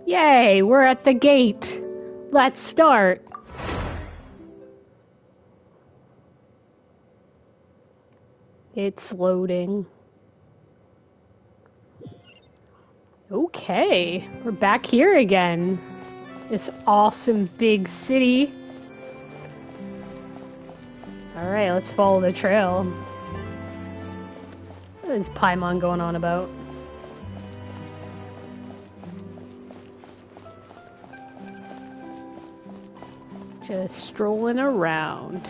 Yay, we're at the gate. Let's start. It's loading. Okay, we're back here again. This awesome big city. Alright, let's follow the trail. What is Paimon going on about? Just strolling around.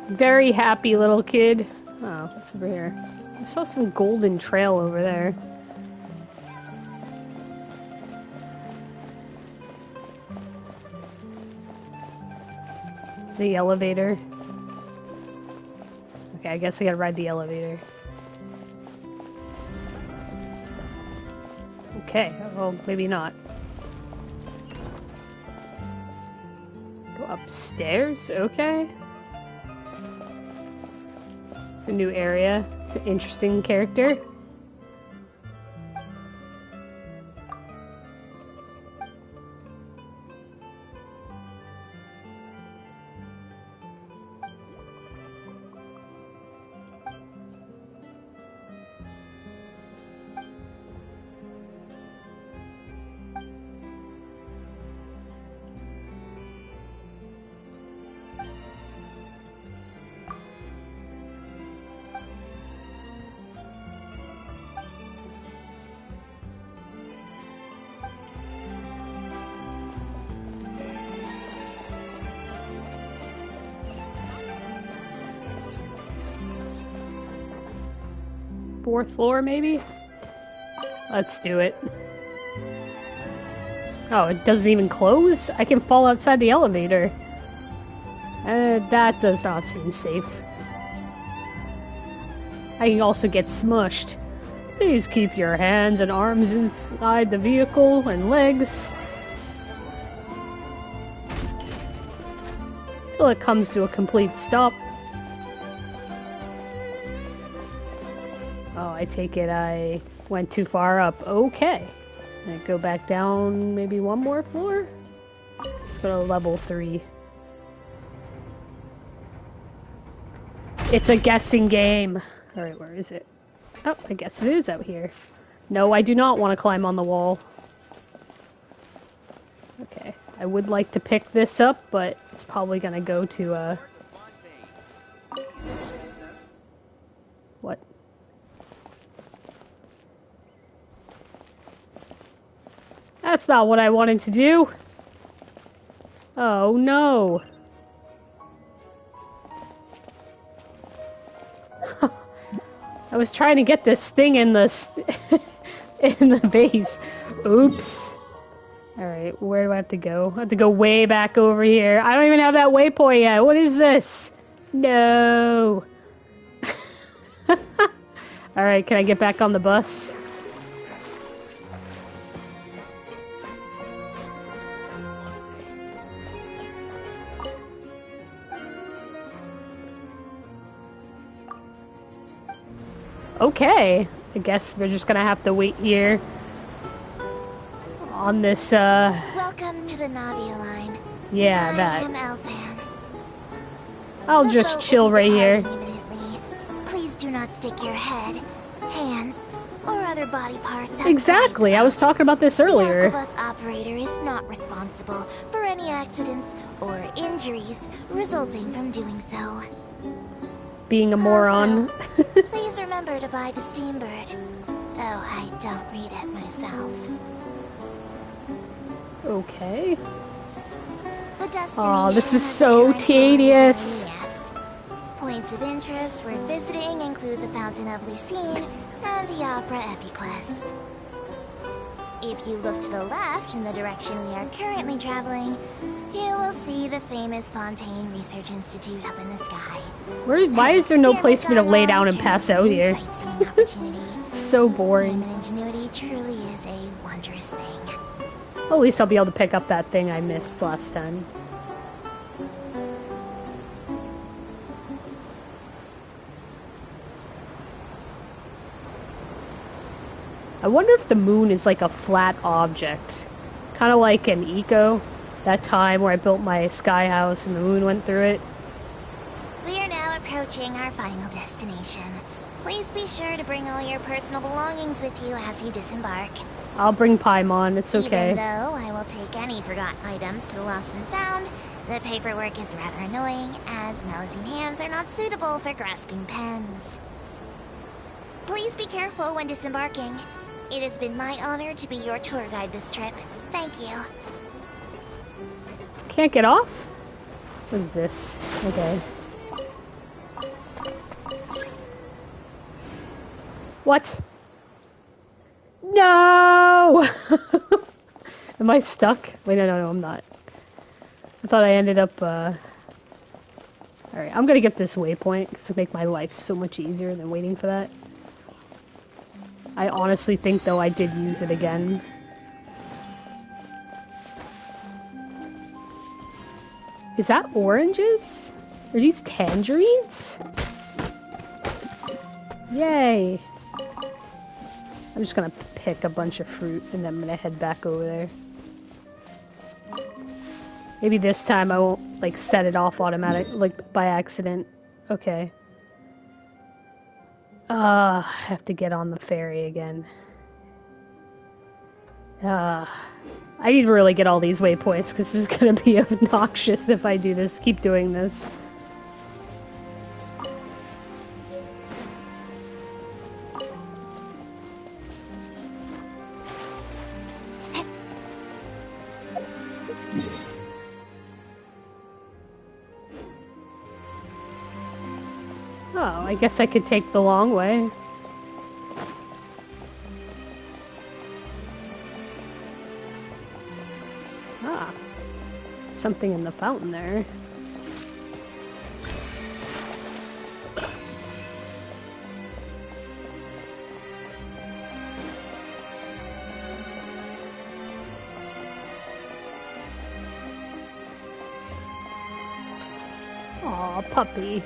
Very happy little kid. Oh, what's over here? I saw some golden trail over there. The elevator. Okay, I guess I gotta ride the elevator. Okay, well, maybe not. Go upstairs? Okay. It's a new area. It's an interesting character. Fourth floor, maybe? Let's do it. Oh, it doesn't even close? I can fall outside the elevator. That does not seem safe. I can also get smushed. Please keep your hands and arms inside the vehicle and legs. Till it comes to a complete stop. Oh, I take it I went too far up. Okay. I go back down maybe one more floor? Let's go to level 3. It's a guessing game. Alright, where is it? Oh, I guess it is out here. No, I do not want to climb on the wall. Okay. I would like to pick this up, but it's probably gonna go to, What? That's not what I wanted to do! Oh no! I was trying to get this thing in the in the base. Oops. Alright, where do I have to go? I have to go way back over here. I don't even have that waypoint yet. What is this? No. Alright, can I get back on the bus? Okay, I guess we're just gonna have to wait here on this, Welcome to the Navia line. Yeah, that. I am Elfan. I'll just chill right here. Imminently. Please do not stick your head, hands, or other body parts outside. Exactly, I was talking about this earlier. The bus operator is not responsible for any accidents or injuries resulting from doing so. Being a moron. Also, please remember to buy the Steambird, though I don't read it myself. Okay. Oh, this is so tedious. Yes. Points of interest we're visiting include the Fountain of Lucine and the Opera Epiclese. If you look to the left in the direction we are currently traveling, you will see the famous Fontaine Research Institute up in the sky. Why is there no place for me to lay down and pass out here? Sightseeing opportunity. So boring. Human ingenuity truly is a wondrous thing. Well, at least I'll be able to pick up that thing I missed last time. I wonder if the moon is like a flat object. Kind of like an eco, that time where I built my sky house and the moon went through it. We are now approaching our final destination. Please be sure to bring all your personal belongings with you as you disembark. I'll bring Paimon, it's okay. Even though I will take any forgotten items to the lost and found, the paperwork is rather annoying, as Melusine hands are not suitable for grasping pens. Please be careful when disembarking. It has been my honor to be your tour guide this trip. Thank you. Can't get off? What is this? Okay. What? No! Am I stuck? Wait, no, I'm not. I thought I ended up, Alright, I'm gonna get this waypoint, because it'll make my life so much easier than waiting for that. I honestly think, though, I did use it again. Is that oranges? Are these tangerines? Yay! I'm just gonna pick a bunch of fruit and then I'm gonna head back over there. Maybe this time I won't like set it off automatic, like by accident. Okay. I have to get on the ferry again. I need to really get all these waypoints because this is gonna be obnoxious if I do this. Keep doing this. Oh, I guess I could take the long way. Ah, something in the fountain there. Aw, puppy.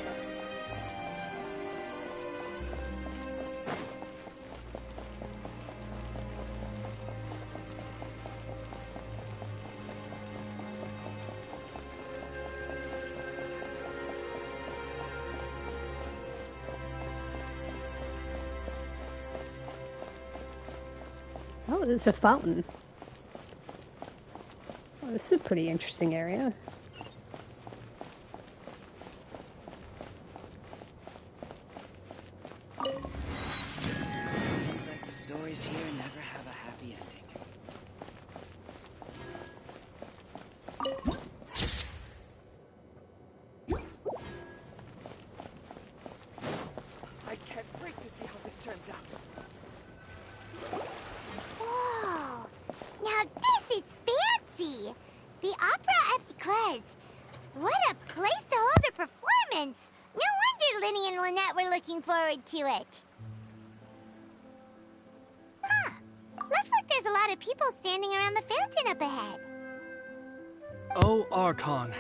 Oh, there's a fountain. Oh, this is a pretty interesting area. Seems like the stories here never have a happy ending. I can't wait to see how this turns out. Whoa! Now this is fancy! The Opera Epiclese. What a place to hold a performance! No wonder Linny and Lynette were looking forward to it. Huh. Looks like there's a lot of people standing around the fountain up ahead. Oh, Archon,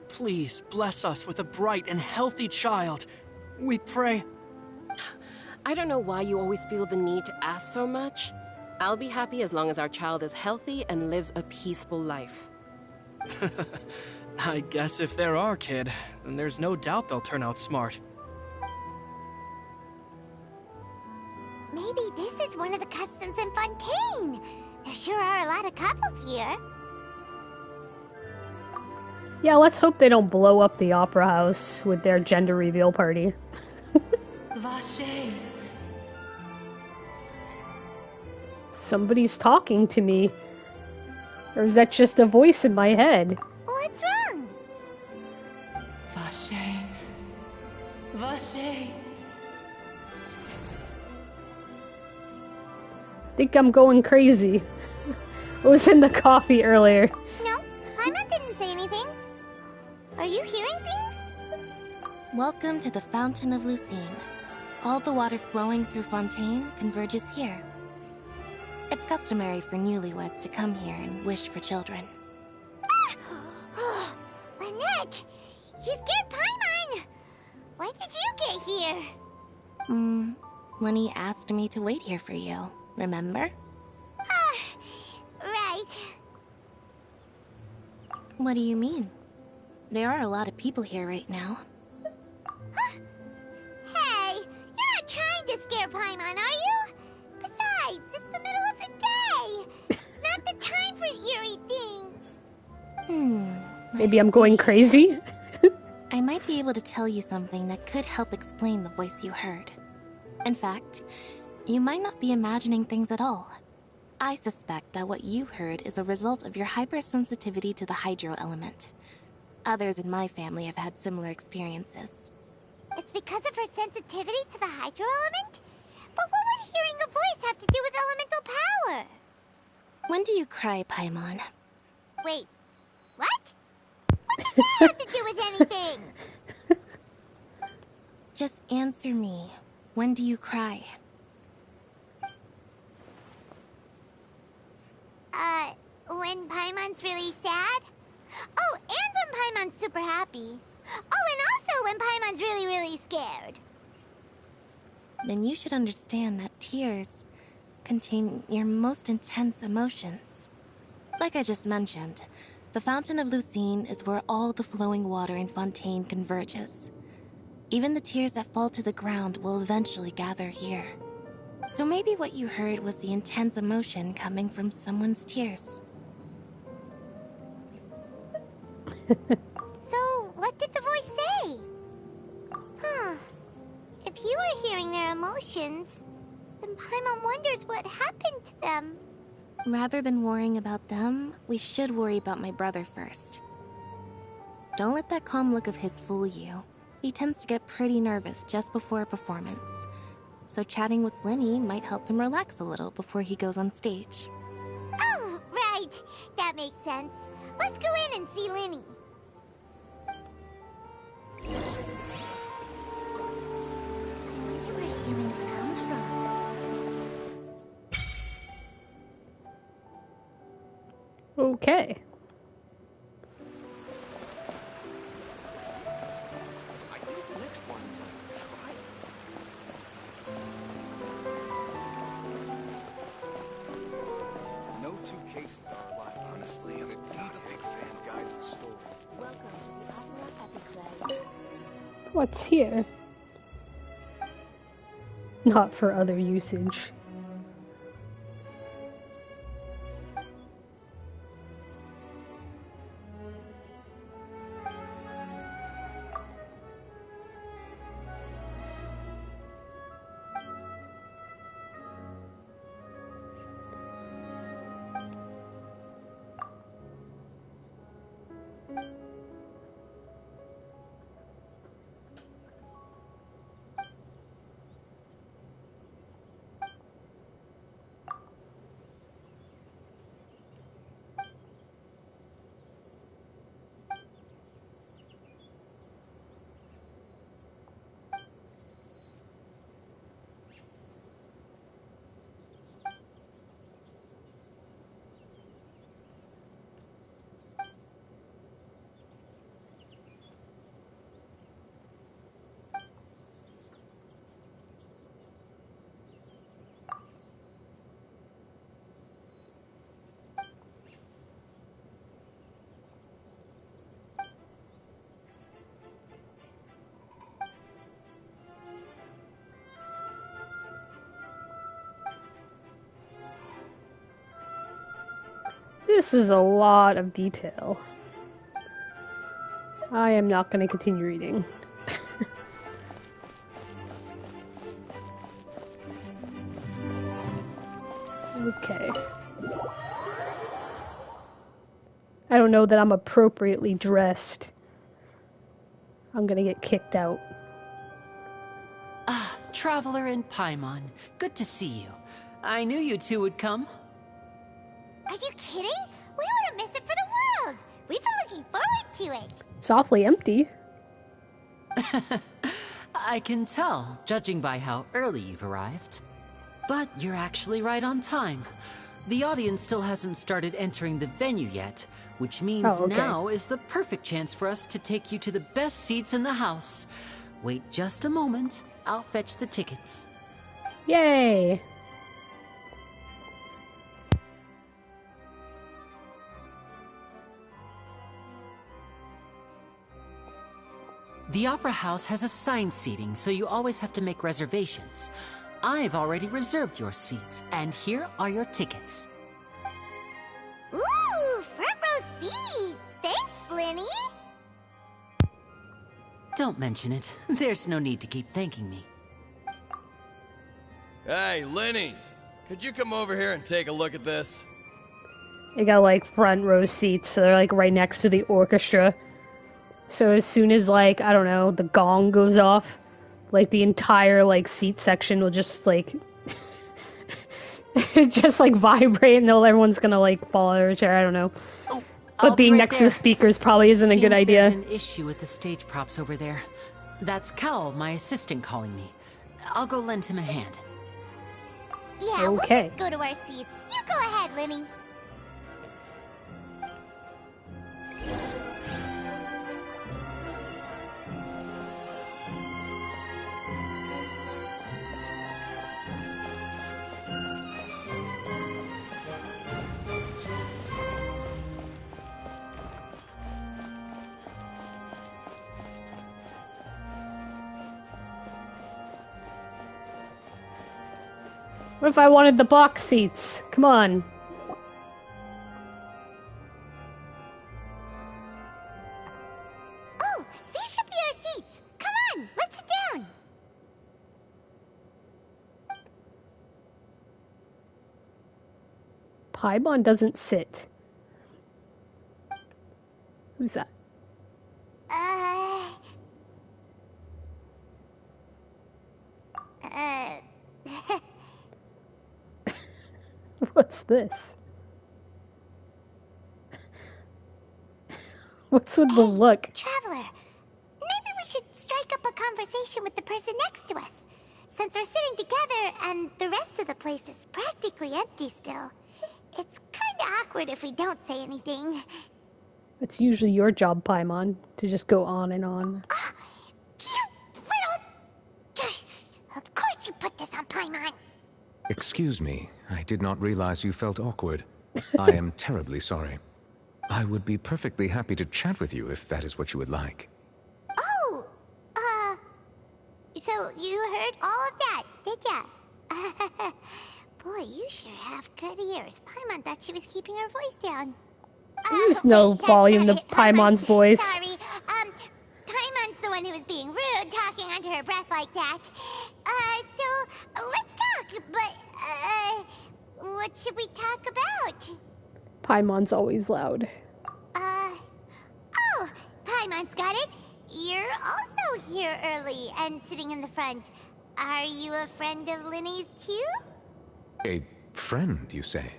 please bless us with a bright and healthy child. We pray. I don't know why you always feel the need to ask so much. I'll be happy as long as our child is healthy and lives a peaceful life. I guess if they're our kid, then there's no doubt they'll turn out smart. Maybe this is one of the customs in Fontaine. There sure are a lot of couples here. Yeah, let's hope they don't blow up the opera house with their gender reveal party. Vache. Somebody's talking to me. Or is that just a voice in my head? What's wrong? Vache. Vache. Think I'm going crazy. What was in the coffee earlier? No, Paimon didn't say anything. Are you hearing things? Welcome to the Fountain of Lucine. All the water flowing through Fontaine converges here. It's customary for newlyweds to come here and wish for children. Ah! Lynette! You scared Paimon! Why did you get here? Lenny asked me to wait here for you. remember? Right. What do you mean? There are a lot of people here right now. Hey, you're not trying to scare Paimon, are you? Besides, it's the middle of the day. It's not the time for eerie things. Maybe I'm going crazy? I might be able to tell you something that could help explain the voice you heard. In fact, you might not be imagining things at all. I suspect that what you heard is a result of your hypersensitivity to the hydro element. Others in my family have had similar experiences. It's because of her sensitivity to the hydro element? But what would hearing a voice have to do with elemental power? When do you cry, Paimon? Wait, what? What does that have to do with anything? Just answer me. When do you cry? When Paimon's really sad? Oh, and when Paimon's super happy. Oh, and also when Paimon's really, really scared. Then you should understand that tears contain your most intense emotions. Like I just mentioned, the Fountain of Lucine is where all the flowing water in Fontaine converges. Even the tears that fall to the ground will eventually gather here. So maybe what you heard was the intense emotion coming from someone's tears. So, what did the voice say? Huh. If you were hearing their emotions, then Paimon wonders what happened to them. Rather than worrying about them, we should worry about my brother first. Don't let that calm look of his fool you. He tends to get pretty nervous just before a performance. So chatting with Lenny might help him relax a little before he goes on stage. Oh, right. That makes sense. Let's go in and see Linny. I wonder where humans come from. Okay. I think the next one's try. No two cases are alike. Honestly, I'm a big fan guide to the story. Welcome to the Opera Epiclese. What's here? Not for other usage. This is a lot of detail. I am not going to continue reading. Okay. I don't know that I'm appropriately dressed. I'm gonna get kicked out. Ah, Traveler and Paimon. Good to see you. I knew you two would come. Are you kidding? We wouldn't miss it for the world. We've been looking forward to it. It's awfully empty. I can tell, judging by how early you've arrived. But you're actually right on time. The audience still hasn't started entering the venue yet, which means now is the perfect chance for us to take you to the best seats in the house. Wait just a moment. I'll fetch the tickets. Yay! The Opera House has assigned seating, so you always have to make reservations. I've already reserved your seats, and here are your tickets. Ooh, front row seats! Thanks, Linny! Don't mention it. There's no need to keep thanking me. Hey, Linny! Could you come over here and take a look at this? They got like front row seats, so they're like right next to the orchestra. So as soon as like, I don't know, the gong goes off, like the entire like seat section will just like just like vibrate and everyone's gonna like fall out of their chair, I don't know. Oh, But being next to the speakers probably isn't a good idea. There's an issue with the stage props over there. That's Cal, my assistant, calling me. I'll go lend him a hand. Yeah, Okay. we'll just go to our seats. You go ahead, Linny. What if I wanted the box seats? Come on. Oh, these should be our seats. Come on, let's sit down. Paimon doesn't sit. Who's that? What's this? What's with the look? Traveler, maybe we should strike up a conversation with the person next to us. Since we're sitting together and the rest of the place is practically empty still. It's kinda awkward if we don't say anything. It's usually your job, Paimon, to just go on and on. You little... Of course you put this on Paimon. Excuse me, I did not realize you felt awkward. I am terribly sorry. I would be perfectly happy to chat with you if that is what you would like. Oh, so you heard all of that, did ya? Boy, you sure have good ears. Paimon thought she was keeping her voice down. There's no wait, that's volume to not it. Paimon's voice. Sorry, Paimon's the one who was being rude, talking under her breath like that. So, let's talk, but, what should we talk about? Paimon's always loud. Oh, Paimon's got it. You're also here early and sitting in the front. Are you a friend of Linny's too? A friend, you say?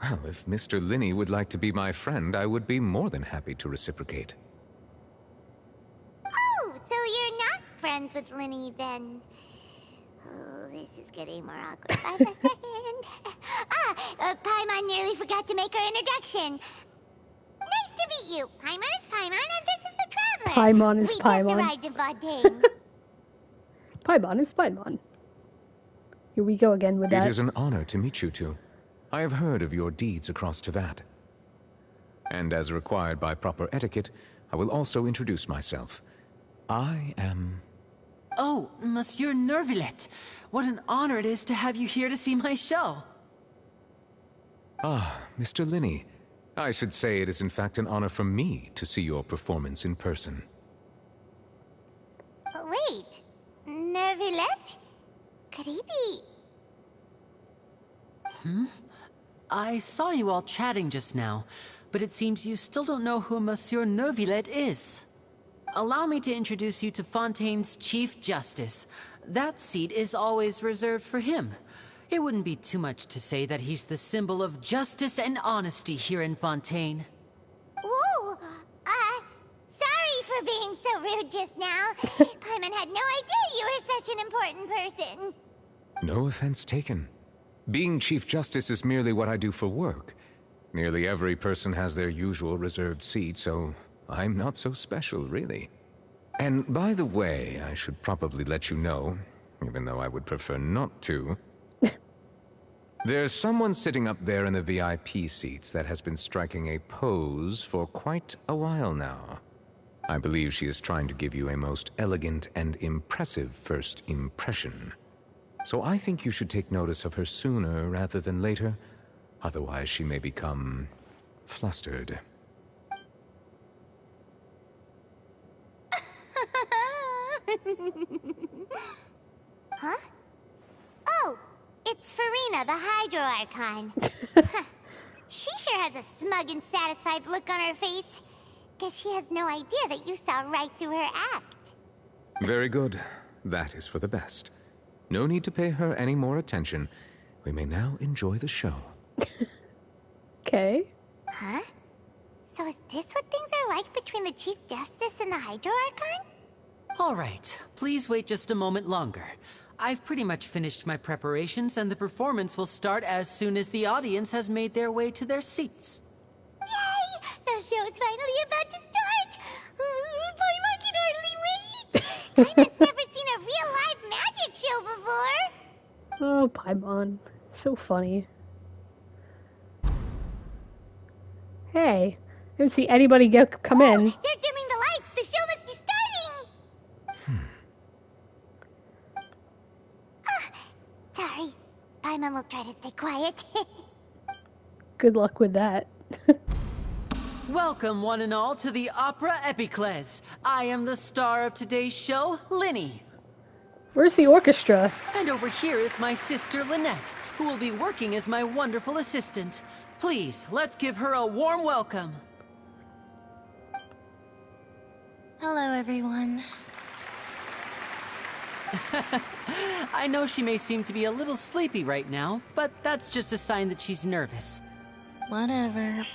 Well, if Mr. Linny would like to be my friend, I would be more than happy to reciprocate. Oh, so you're not friends with Linny then? Oh, this is getting more awkward by the second. Paimon nearly forgot to make her introduction. Nice to meet you. Paimon is Paimon, and this is the Traveler. Paimon is we Paimon. just arrived in Fontaine. Paimon is Paimon. Here we go again with that. It is an honor to meet you two. I have heard of your deeds across Teyvat. And as required by proper etiquette, I will also introduce myself. I am... Oh, Monsieur Nervillet. What an honor it is to have you here to see my show. Ah, Mr. Linny. I should say it is in fact an honor for me to see your performance in person. Wait, Nervillet? Could he be... I saw you all chatting just now, but it seems you still don't know who Monsieur Nervillet is. Allow me to introduce you to Fontaine's Chief Justice. That seat is always reserved for him. It wouldn't be too much to say that he's the symbol of justice and honesty here in Fontaine. Ooh, sorry for being so rude just now. Paimon had no idea you were such an important person. No offense taken. Being Chief Justice is merely what I do for work. Nearly every person has their usual reserved seat, so I'm not so special, really. And by the way, I should probably let you know, even though I would prefer not to. There's someone sitting up there in the VIP seats that has been striking a pose for quite a while now. I believe she is trying to give you a most elegant and impressive first impression. So I think you should take notice of her sooner rather than later. Otherwise, she may become flustered. Huh? Oh, it's Farina, the Hydro Archon. She sure has a smug and satisfied look on her face. Guess she has no idea that you saw right through her act. Very good. That is for the best. No need to pay her any more attention. We may now enjoy the show. Okay. Huh? So is this what things are like between the Chief Justice and the Hydro Archon? All right, please wait just a moment longer. I've pretty much finished my preparations, and the performance will start as soon as the audience has made their way to their seats. Yay! The show's finally about to start! Paimon can hardly wait! Paimon's never seen a real live magic show before! Oh, Paimon. So funny. Hey, I didn't see anybody come in. They're dimming the lights! The show must be starting! Sorry. Paimon will try to stay quiet. Good luck with that. Welcome, one and all, to the Opera Epiclese. I am the star of today's show, Linny. Where's the orchestra? And over here is my sister, Lynette, who will be working as my wonderful assistant. Please, let's give her a warm welcome. Hello, everyone. I know she may seem to be a little sleepy right now, but that's just a sign that she's nervous. Whatever.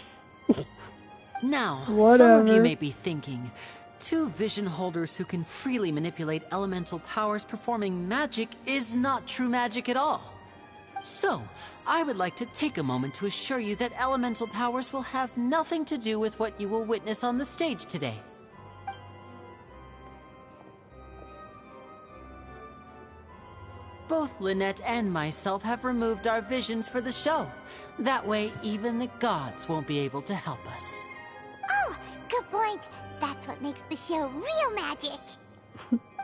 Now, Whatever. some of you may be thinking, two vision holders who can freely manipulate elemental powers performing magic is not true magic at all. So, I would like to take a moment to assure you that elemental powers will have nothing to do with what you will witness on the stage today. Both Lynette and myself have removed our visions for the show. That way, even the gods won't be able to help us. Oh, good point. That's what makes the show real magic.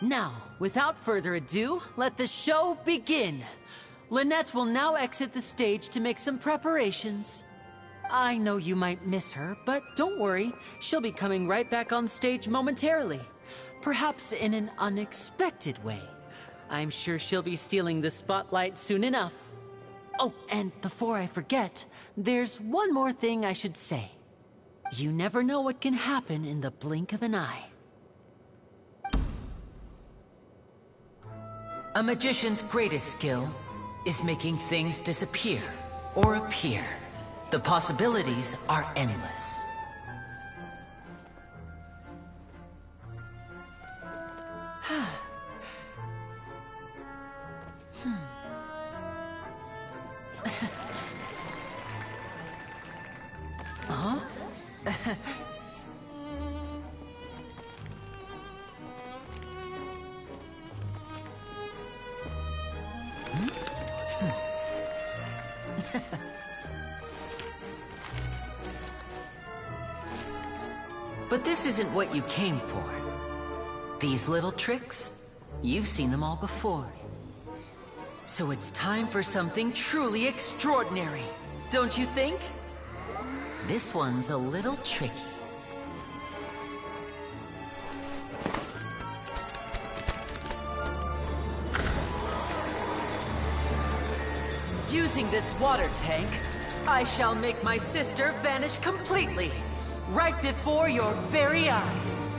Now, without further ado, let the show begin. Lynette will now exit the stage to make some preparations. I know you might miss her, but don't worry. She'll be coming right back on stage momentarily. Perhaps in an unexpected way. I'm sure she'll be stealing the spotlight soon enough. Oh, and before I forget, there's one more thing I should say. You never know what can happen in the blink of an eye. A magician's greatest skill is making things disappear or appear. The possibilities are endless. Huh? But this isn't what you came for. These little tricks, you've seen them all before. So it's time for something truly extraordinary, don't you think? This one's a little tricky. Using this water tank, I shall make my sister vanish completely, right before your very eyes.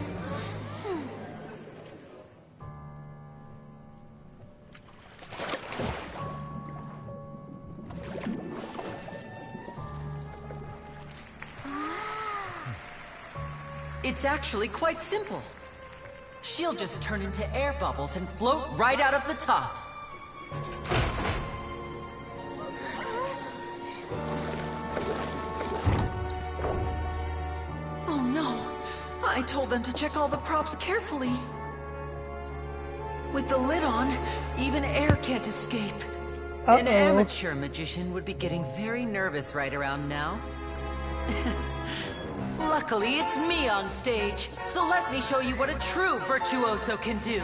It's actually quite simple. She'll just turn into air bubbles and float right out of the top. Oh no! I told them to check all the props carefully. With the lid on, even air can't escape. An amateur magician would be getting very nervous right around now. Luckily, it's me on stage, so let me show you what a true virtuoso can do.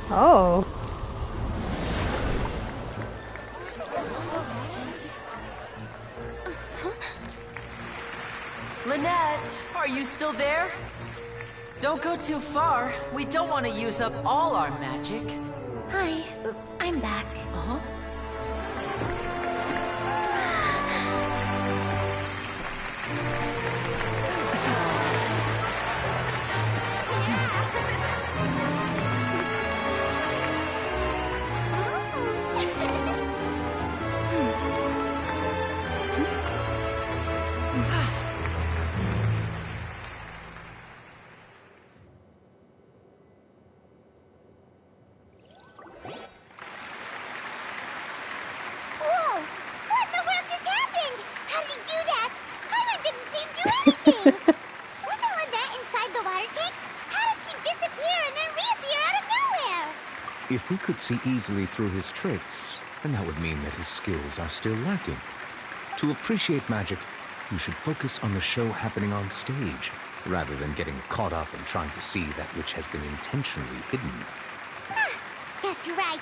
Oh. Lynette, are you still there? Don't go too far. We don't want to use up all our magic. Hi, I'm back. Uh-huh. Whoa! What in the world just happened? How did he do that? Paimon didn't seem to do anything. Wasn't Lynette inside the water tank? How did she disappear and then reappear out of nowhere? If we could see easily through his tricks, then that would mean that his skills are still lacking. To appreciate magic, you should focus on the show happening on stage, rather than getting caught up in trying to see that which has been intentionally hidden. Guess you're right.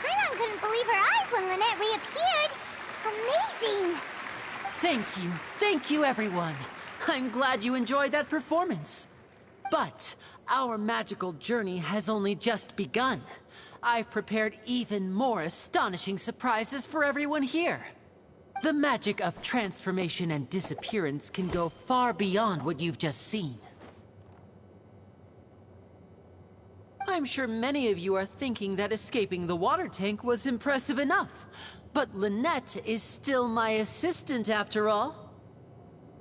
Paimon couldn't believe her eyes when Lynette reappeared. Amazing! Thank you everyone. I'm glad you enjoyed that performance. But our magical journey has only just begun. I've prepared even more astonishing surprises for everyone here. The magic of transformation and disappearance can go far beyond what you've just seen. I'm sure many of you are thinking that escaping the water tank was impressive enough. But Lynette is still my assistant after all.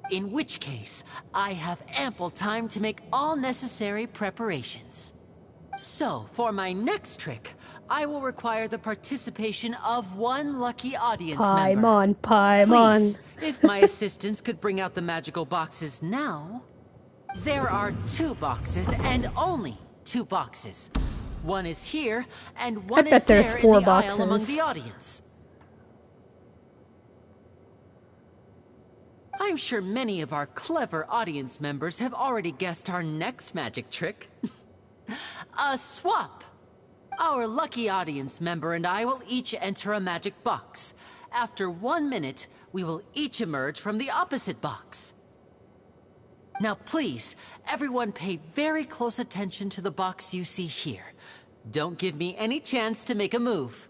In which case, I have ample time to make all necessary preparations. So, for my next trick, I will require the participation of one lucky audience member. Paimon. Please, if my assistants could bring out the magical boxes now. There are 2 boxes and only 2 boxes. One is here, and one is bet there's there 4 in the aisle among boxes. the audience. I'm sure many of our clever audience members have already guessed our next magic trick. A swap! Our lucky audience member and I will each enter a magic box. After 1 minute, we will each emerge from the opposite box. Now please, everyone pay very close attention to the box you see here. Don't give me any chance to make a move.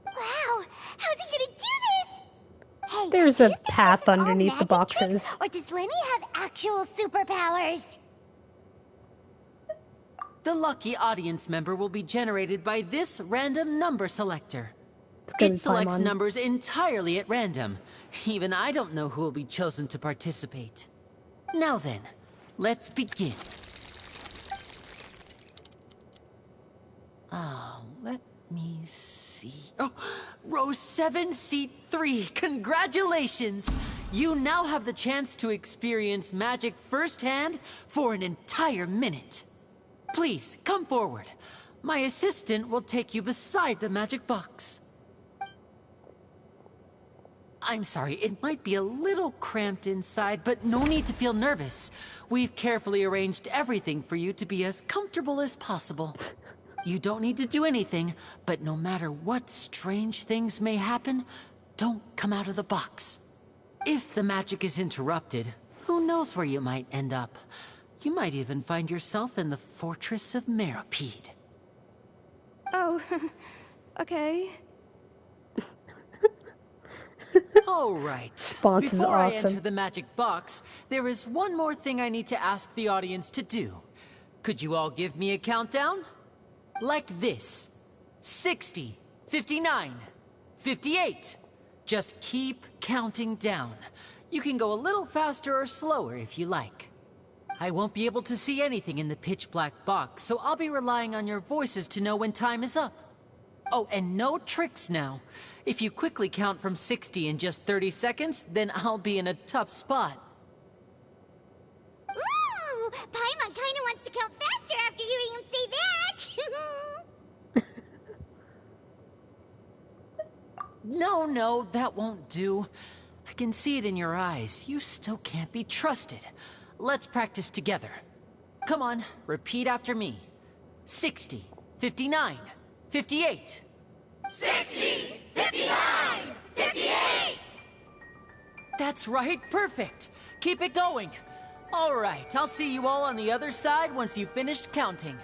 Wow! How's he gonna do this? Hey, There's do a you think path this is all underneath the magic boxes. tricks, or does Lenny have actual superpowers? The lucky audience member will be generated by this random number selector. gonna be It selects Paimon. numbers entirely at random. Even I don't know who will be chosen to participate. Now then, let's begin. Let me see. Oh, row 7, seat 3. Congratulations! You now have the chance to experience magic firsthand for an entire minute. Please, come forward. My assistant will take you beside the magic box. I'm sorry, it might be a little cramped inside, but no need to feel nervous. We've carefully arranged everything for you to be as comfortable as possible. You don't need to do anything, but no matter what strange things may happen, don't come out of the box. If the magic is interrupted, who knows where you might end up? You might even find yourself in the Fortress of Meropide. Oh, okay. All right. Response is Before I awesome. enter the magic box, there is one more thing I need to ask the audience to do. Could you all give me a countdown? Like this. 60, 59, 58. Just keep counting down. You can go a little faster or slower if you like. I won't be able to see anything in the pitch black box, so I'll be relying on your voices to know when time is up. Oh, and no tricks now. If you quickly count from 60 in just 30 seconds, then I'll be in a tough spot. Ooh! Paimon kinda wants to count faster after hearing him say that! No, that won't do. I can see it in your eyes. You still can't be trusted. Let's practice together. Come on, repeat after me. 60, 59, 58. 60, 59, 58! That's right, perfect. Keep it going. All right, I'll see you all on the other side once you've finished counting.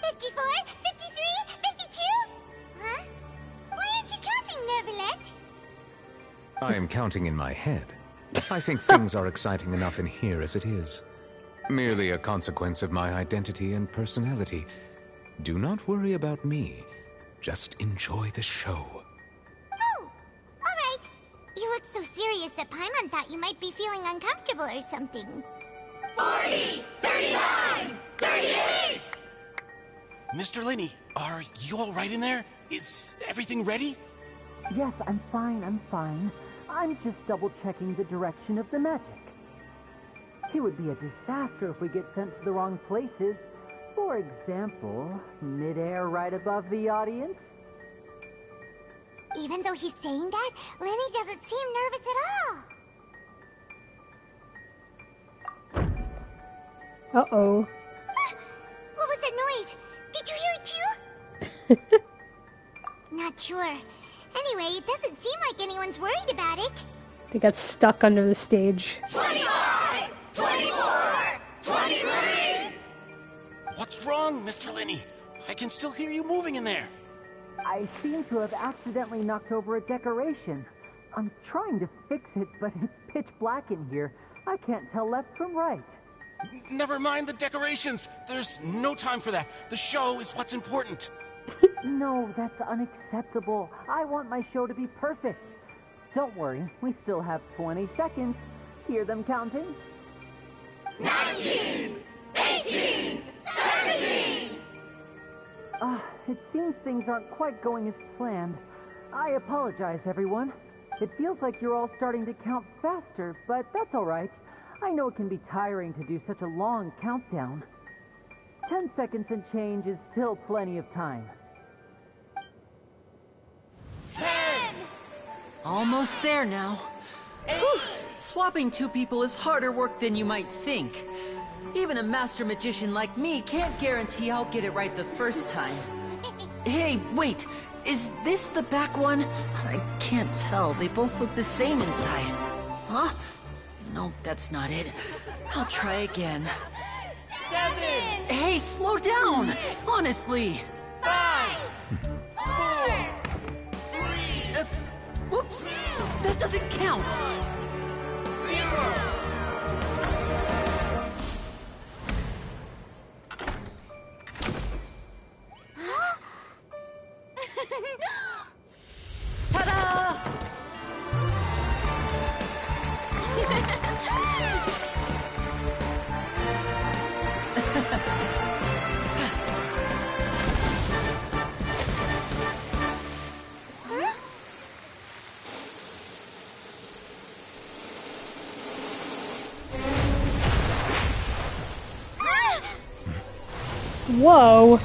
54, 53, 52? Huh? Why aren't you counting, Nervalet? I am counting in my head. I think things are exciting enough in here as it is. Merely a consequence of my identity and personality. Do not worry about me. Just enjoy the show. Oh, all right. You look so serious that Paimon thought you might be feeling uncomfortable or something. 40, 39, 38! Mr. Linney, are you all right in there? Is everything ready? Yes, I'm fine. I'm just double-checking the direction of the magic. It would be a disaster if we get sent to the wrong places. For example, mid-air right above the audience. Even though he's saying that, Lenny doesn't seem nervous at all. Uh-oh. What was that noise? Did you hear it too? Not sure. Anyway, it doesn't seem like anyone's worried about it. They got stuck under the stage. 25! 24! 23! What's wrong, Mr. Linney? I can still hear you moving in there. I seem to have accidentally knocked over a decoration. I'm trying to fix it, but it's pitch black in here. I can't tell left from right. Never mind the decorations. There's no time for that. The show is what's important. No, that's unacceptable. I want my show to be perfect. Don't worry, we still have 20 seconds. Hear them counting? 19! 18! 17! It seems things aren't quite going as planned. I apologize, everyone. It feels like you're all starting to count faster, but that's all right. I know it can be tiring to do such a long countdown. 10 seconds and change is still plenty of time. 10! Almost there now. Whew. Swapping two people is harder work than you might think. Even a master magician like me can't guarantee I'll get it right the first time. Hey, wait. Is this the back one? I can't tell. They both look the same inside. Huh? No, that's not it. I'll try again. 7! Hey, slow down! Honestly. 5! 4! 3! Whoops! That doesn't count! 0! Ta-da! Whoa.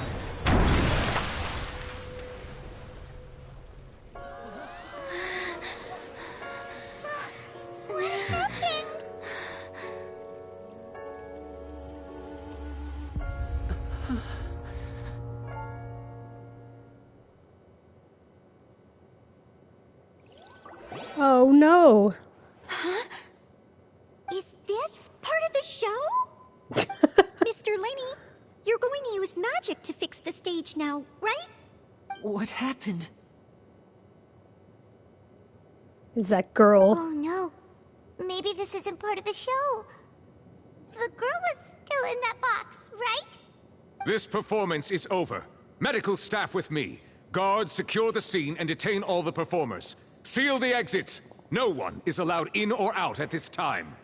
What happened? Oh no. Huh? Is this part of the show? Mr. Linney, you're going to use magic to fix the stage now, right? What happened? Is that girl? Oh no. Maybe this isn't part of the show. The girl was still in that box, right? This performance is over. Medical staff with me. Guards, secure the scene and detain all the performers. Seal the exits. No one is allowed in or out at this time.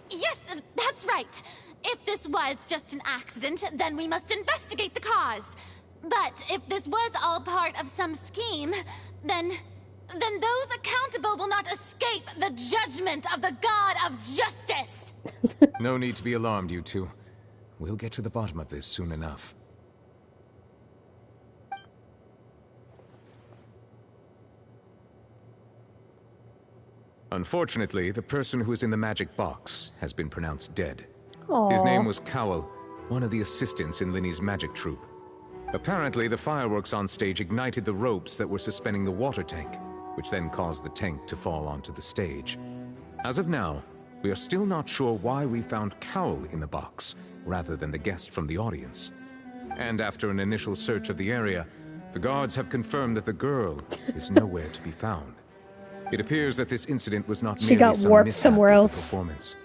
Yes, that's right. If this was just an accident, then we must investigate the cause. But if this was all part of some scheme, then those accountable will not escape the judgment of the God of Justice. No need to be alarmed, you two. We'll get to the bottom of this soon enough. Unfortunately, the person who is in the magic box has been pronounced dead. Aww. His name was Cowell, one of the assistants in Linny's magic troupe. Apparently, the fireworks on stage ignited the ropes that were suspending the water tank, which then caused the tank to fall onto the stage. As of now, we are still not sure why we found Cowell in the box, rather than the guest from the audience. And after an initial search of the area, the guards have confirmed that the girl is nowhere to be found. It appears that this incident was not merely got some warped mishap somewhere with the else. performance.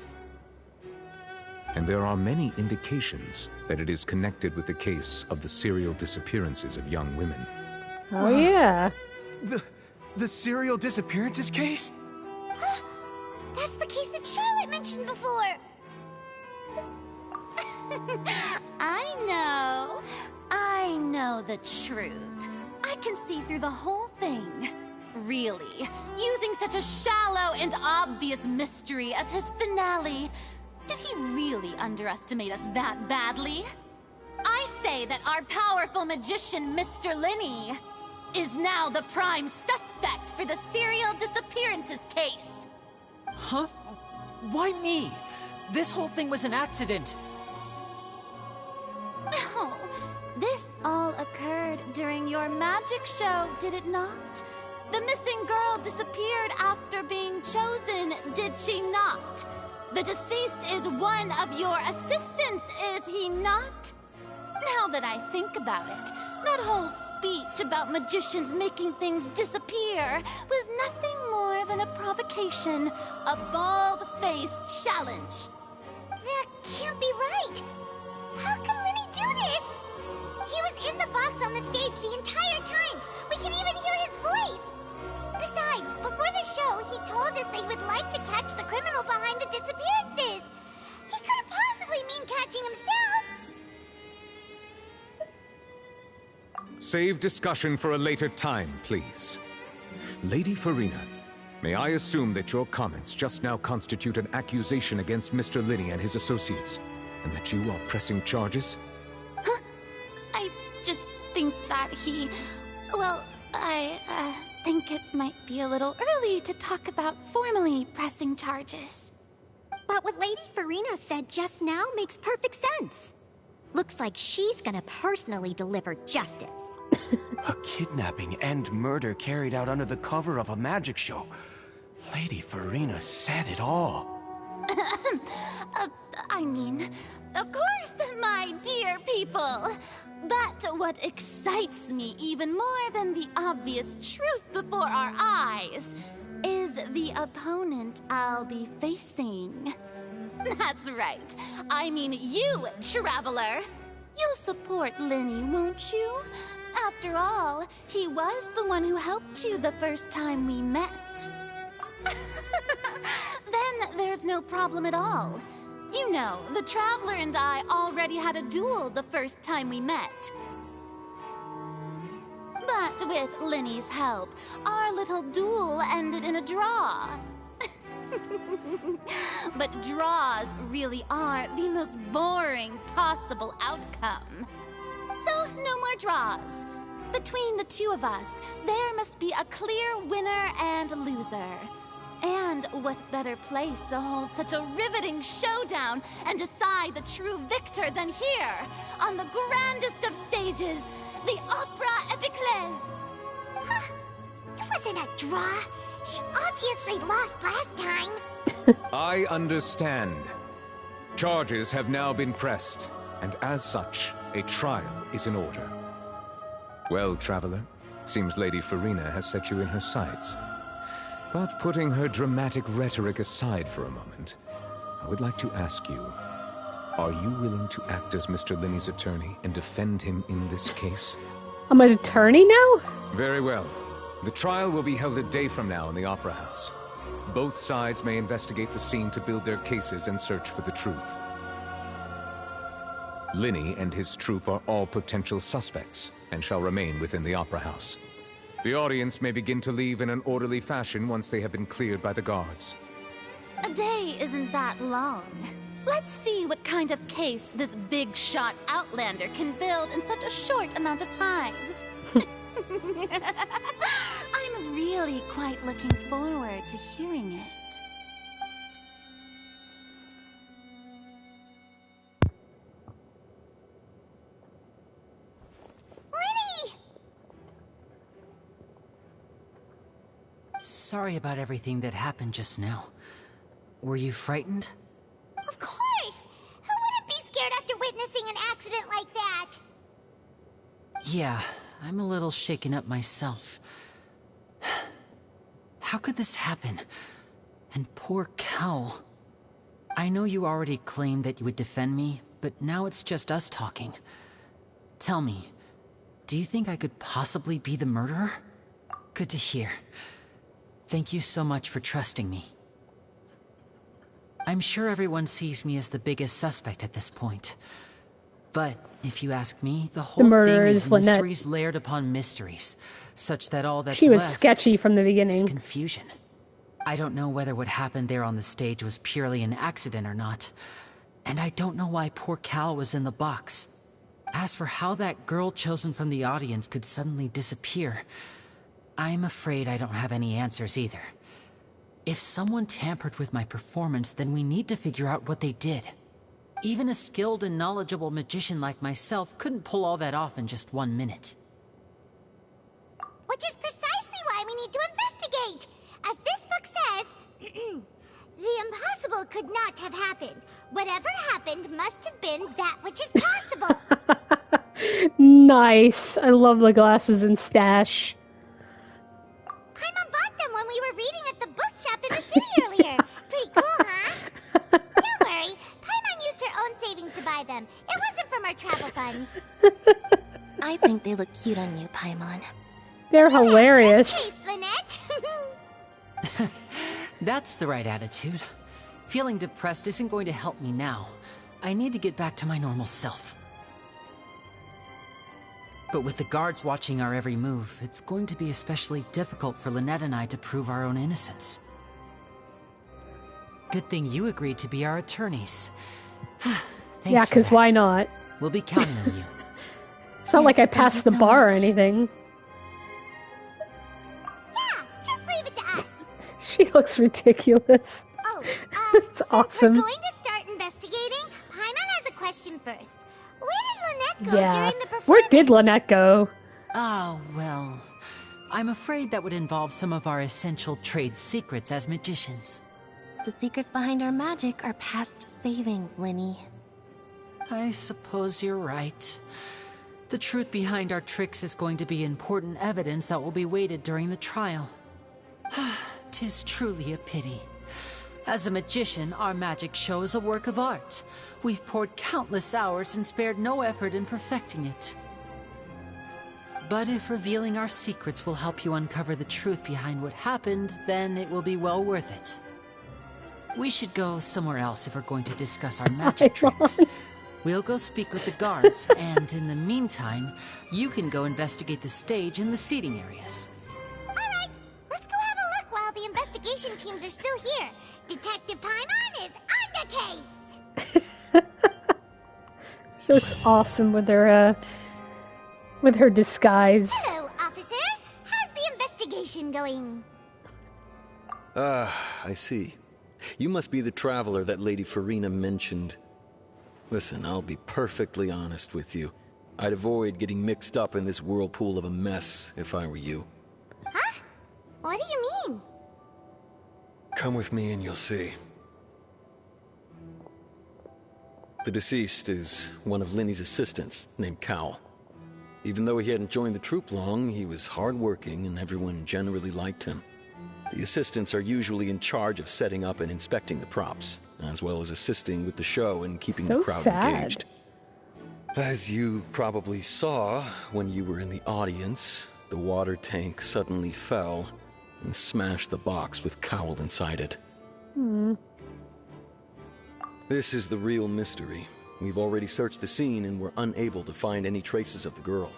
And there are many indications that it is connected with the case of the serial disappearances of young women. Oh yeah. The serial disappearances case? That's the case that Charlotte mentioned before. I know the truth. I can see through the whole thing. Really, using such a shallow and obvious mystery as his finale. Did he really underestimate us that badly? I say that our powerful magician, Mr. Linny, is now the prime suspect for the serial disappearances case. Huh? Why me? This whole thing was an accident. Oh, this all occurred during your magic show, did it not? The missing girl disappeared after being chosen, did she not? The deceased is one of your assistants, is he not? Now that I think about it, that whole speech about magicians making things disappear was nothing more than a provocation, a bald-faced challenge. That can't be right. How can Linny do this? He was in the box on the stage the entire time. We can even hear his voice. Besides, before the show, he told us that he would like to catch the criminal behind the disappearances. He couldn't possibly mean catching himself. Save discussion for a later time, please. Lady Farina, may I assume that your comments just now constitute an accusation against Mr. Linny and his associates, and that you are pressing charges? Huh? I just think that he... Well, I think it might be a little early to talk about formally pressing charges. But what Lady Farina said just now makes perfect sense. Looks like she's gonna personally deliver justice. A kidnapping and murder carried out under the cover of a magic show. Lady Farina said it all. I mean, of course, my dear people. But what excites me even more than the obvious truth before our eyes is the opponent I'll be facing. That's right. I mean you, Traveler. You'll support Linny, won't you? After all, he was the one who helped you the first time we met. Then there's no problem at all. You know, the Traveler and I already had a duel the first time we met. But with Linny's help, our little duel ended in a draw. But draws really are the most boring possible outcome. So, no more draws. Between the two of us, there must be a clear winner and loser. And what better place to hold such a riveting showdown and decide the true victor than here, on the grandest of stages, the Opera Epiclese. Huh? It wasn't a draw. She obviously lost last time. I understand. Charges have now been pressed, and as such, a trial is in order. Well, Traveler, seems Lady Farina has set you in her sights. But putting her dramatic rhetoric aside for a moment, I would like to ask you, are you willing to act as Mr. Linny's attorney and defend him in this case? I'm an attorney now? Very well. The trial will be held a day from now in the Opera House. Both sides may investigate the scene to build their cases and search for the truth. Linny and his troupe are all potential suspects and shall remain within the Opera House. The audience may begin to leave in an orderly fashion once they have been cleared by the guards. A day isn't that long. Let's see what kind of case this big-shot Outlander can build in such a short amount of time. I'm really quite looking forward to hearing it. sorry about everything that happened just now. Were you frightened? Of course! Who wouldn't be scared after witnessing an accident like that? Yeah, I'm a little shaken up myself. How could this happen? And poor Cal. I know you already claimed that you would defend me, but now it's just us talking. Tell me, do you think I could possibly be the murderer? Good to hear. Thank you so much for trusting me. I'm sure everyone sees me as the biggest suspect at this point. But if you ask me, the whole thing is mysteries layered upon mysteries, such that all that's left... She was sketchy from the beginning. ...is confusion. I don't know whether what happened there on the stage was purely an accident or not. And I don't know why poor Cal was in the box. As for how that girl chosen from the audience could suddenly disappear, I'm afraid I don't have any answers either. If someone tampered with my performance, then we need to figure out what they did. Even a skilled and knowledgeable magician like myself couldn't pull all that off in just 1 minute. Which is precisely why we need to investigate! As this book says, the impossible could not have happened. Whatever happened must have been that which is possible. Nice. I love the glasses and stash. Paimon bought them when we were reading at the bookshop in the city earlier. Pretty cool, huh? Don't worry. Paimon used her own savings to buy them. It wasn't from our travel funds. I think they look cute on you, Paimon. They're hilarious. Lynette. That's the right attitude. Feeling depressed isn't going to help me now. I need to get back to my normal self. But with the guards watching our every move, it's going to be especially difficult for Lynette and I to prove our own innocence. Good thing you agreed to be our attorneys. Yeah, because why not? We'll be counting on you. It's not like I passed the bar or anything. Yeah, just leave it to us. She looks ridiculous. Oh, it's awesome. We're going to start investigating. Paimon has a question first. Where did Lynette go during the performance? Where did Lynette go? Oh, well, I'm afraid that would involve some of our essential trade secrets as magicians. The secrets behind our magic are past saving, Linny. I suppose you're right. The truth behind our tricks is going to be important evidence that will be weighted during the trial. 'Tis truly a pity. As a magician, our magic show is a work of art. We've poured countless hours and spared no effort in perfecting it. But if revealing our secrets will help you uncover the truth behind what happened, then it will be well worth it. We should go somewhere else if we're going to discuss our magic tricks. We'll go speak with the guards, and in the meantime, you can go investigate the stage and the seating areas. Alright, let's go have a look while the investigation teams are still here. Detective Paimon is on the case! She looks awesome with her disguise. Hello, officer. How's the investigation going? I see. You must be the traveler that Lady Farina mentioned. Listen, I'll be perfectly honest with you. I'd avoid getting mixed up in this whirlpool of a mess if I were you. Huh? What do you mean? Come with me and you'll see. The deceased is one of Linny's assistants, named Cal. Even though he hadn't joined the troupe long, he was hardworking and everyone generally liked him. The assistants are usually in charge of setting up and inspecting the props, as well as assisting with the show and keeping the crowd engaged. As you probably saw when you were in the audience, the water tank suddenly fell and smashed the box with Cowl inside it. This is the real mystery. We've already searched the scene and were unable to find any traces of the girl.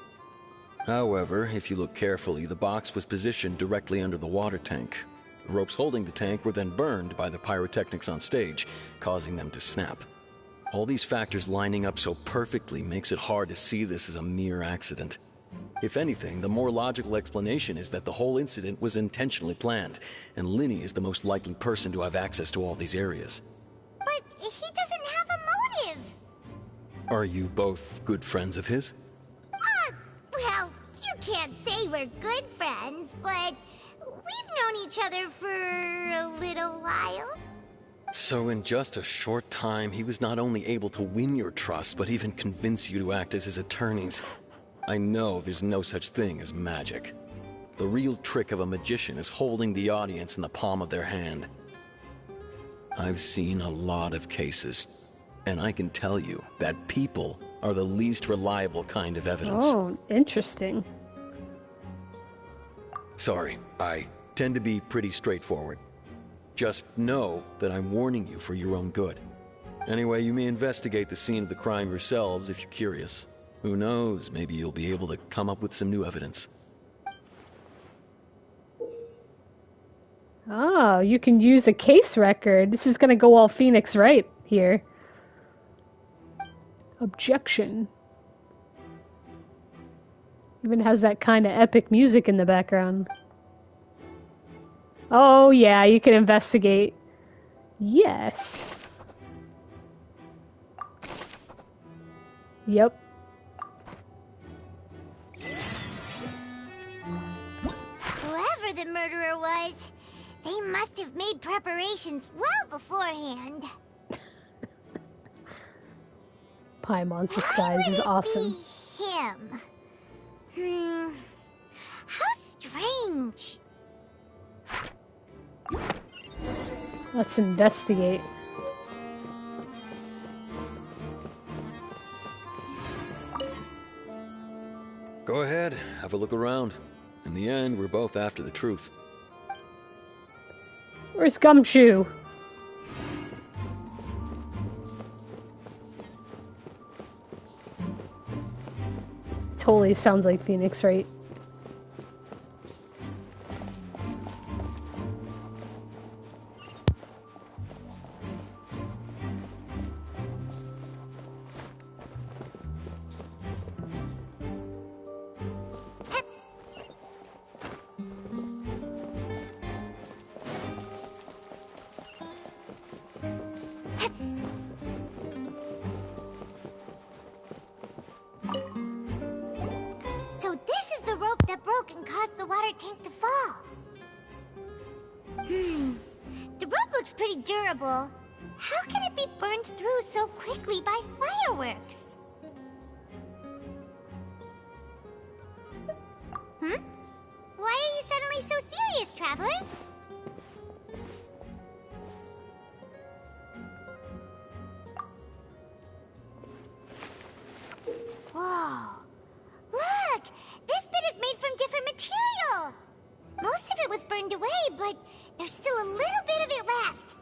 However, if you look carefully, the box was positioned directly under the water tank. The ropes holding the tank were then burned by the pyrotechnics on stage, causing them to snap. All these factors lining up so perfectly makes it hard to see this as a mere accident. If anything, the more logical explanation is that the whole incident was intentionally planned, and Linny is the most likely person to have access to all these areas. But he doesn't have a motive! Are you both good friends of his? Well, you can't say we're good friends, but we've known each other for a little while. So in just a short time, he was not only able to win your trust, but even convince you to act as his attorneys. I know there's no such thing as magic. The real trick of a magician is holding the audience in the palm of their hand. I've seen a lot of cases, and I can tell you that people are the least reliable kind of evidence. Oh, interesting. Sorry, I tend to be pretty straightforward. Just know that I'm warning you for your own good. Anyway, you may investigate the scene of the crime yourselves if you're curious. Who knows, maybe you'll be able to come up with some new evidence. Oh, you can use a case record. This is gonna go all Phoenix Wright here. Objection. Even has that kind of epic music in the background. Oh yeah, you can investigate. Yes. Yep. Whoever the murderer was, they must have made preparations well beforehand. Paimon's disguise is awesome. Him. How strange. Let's investigate. Go ahead, have a look around. In the end, we're both after the truth. Where's Gumshoe? Totally sounds like Phoenix, right? So this is the rope that broke and caused the water tank to fall. The rope looks pretty durable. How can it be burned through so quickly by fireworks? Why are you suddenly so serious, Traveler? Whoa. Look! This bit is made from different material! Most of it was burned away, but there's still a little bit of it left.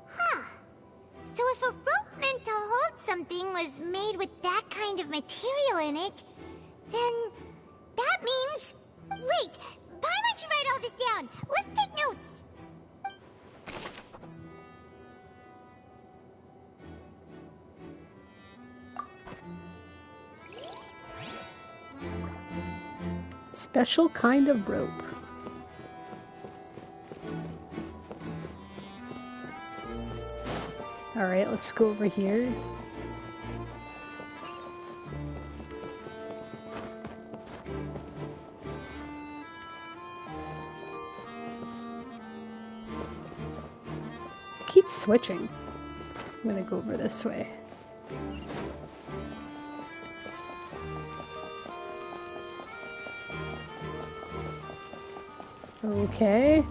Huh. So if a rope meant to hold something was made with that kind of material in it, then that means... Wait! Paimon should write all this down! Let's take notes! Special kind of rope. Alright, let's go over here. Keep switching. I'm gonna go over this way. Okay.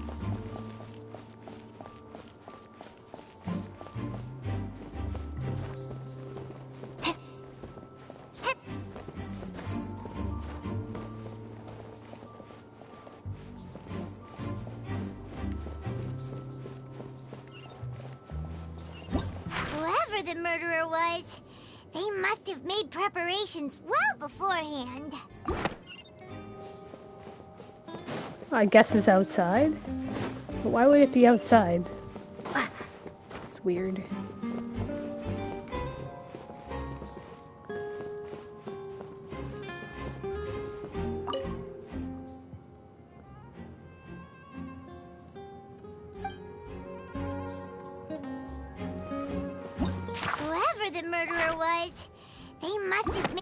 Whoever the murderer was, they must have made preparations well beforehand. I guess it's outside. But why would it be outside? It's weird. Whoever the murderer was, they must have made...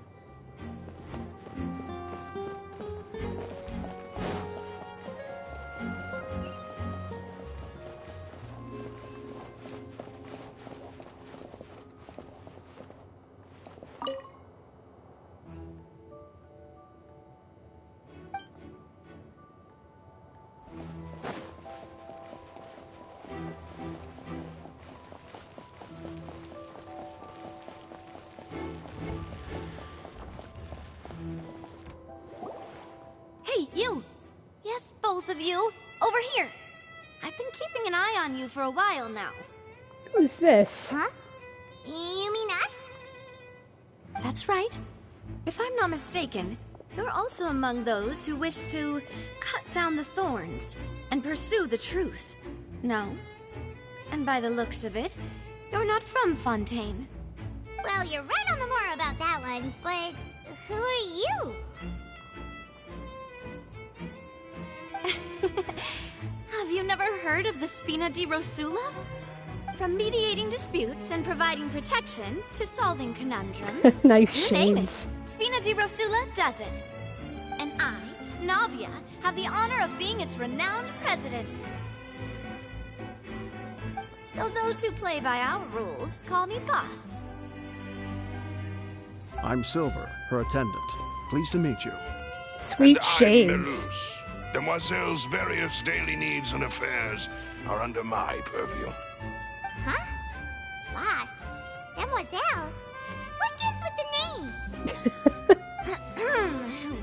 both of you. Over here. I've been keeping an eye on you for a while now. Who's this? Huh? You mean us? That's right. If I'm not mistaken, you're also among those who wish to cut down the thorns and pursue the truth. No? And by the looks of it, you're not from Fontaine. Well, you're right on the more about that one, but who are you? Have you never heard of the Spina di Rosula? From mediating disputes and providing protection to solving conundrums. Nice you name it, shades. Spina di Rosula does it. And I, Navia, have the honor of being its renowned president. Though those who play by our rules call me boss. I'm Silver, her attendant. Pleased to meet you. Sweet and shades. I'm Melus. Demoiselle's various daily needs and affairs are under my purview. Huh? Boss? Demoiselle? What gives with the names?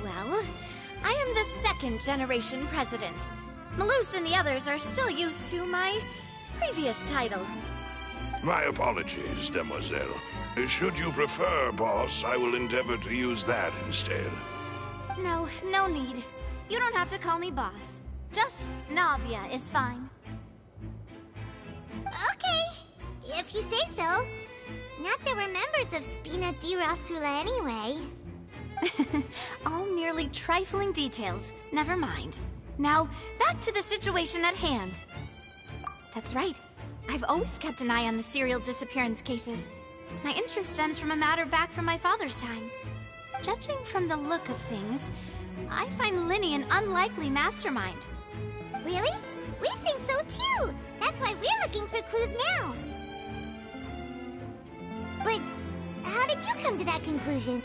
Well, I am the second generation president. Melus and the others are still used to my previous title. My apologies, Demoiselle. Should you prefer, boss, I will endeavor to use that instead. No, no need. You don't have to call me boss. Just Navia is fine. Okay, if you say so. Not that we're members of Spina di Rosula anyway. All merely trifling details. Never mind. Now, back to the situation at hand. That's right. I've always kept an eye on the serial disappearance cases. My interest stems from a matter back from my father's time. Judging from the look of things, I find Linny an unlikely mastermind. Really? We think so too! That's why we're looking for clues now. But how did you come to that conclusion?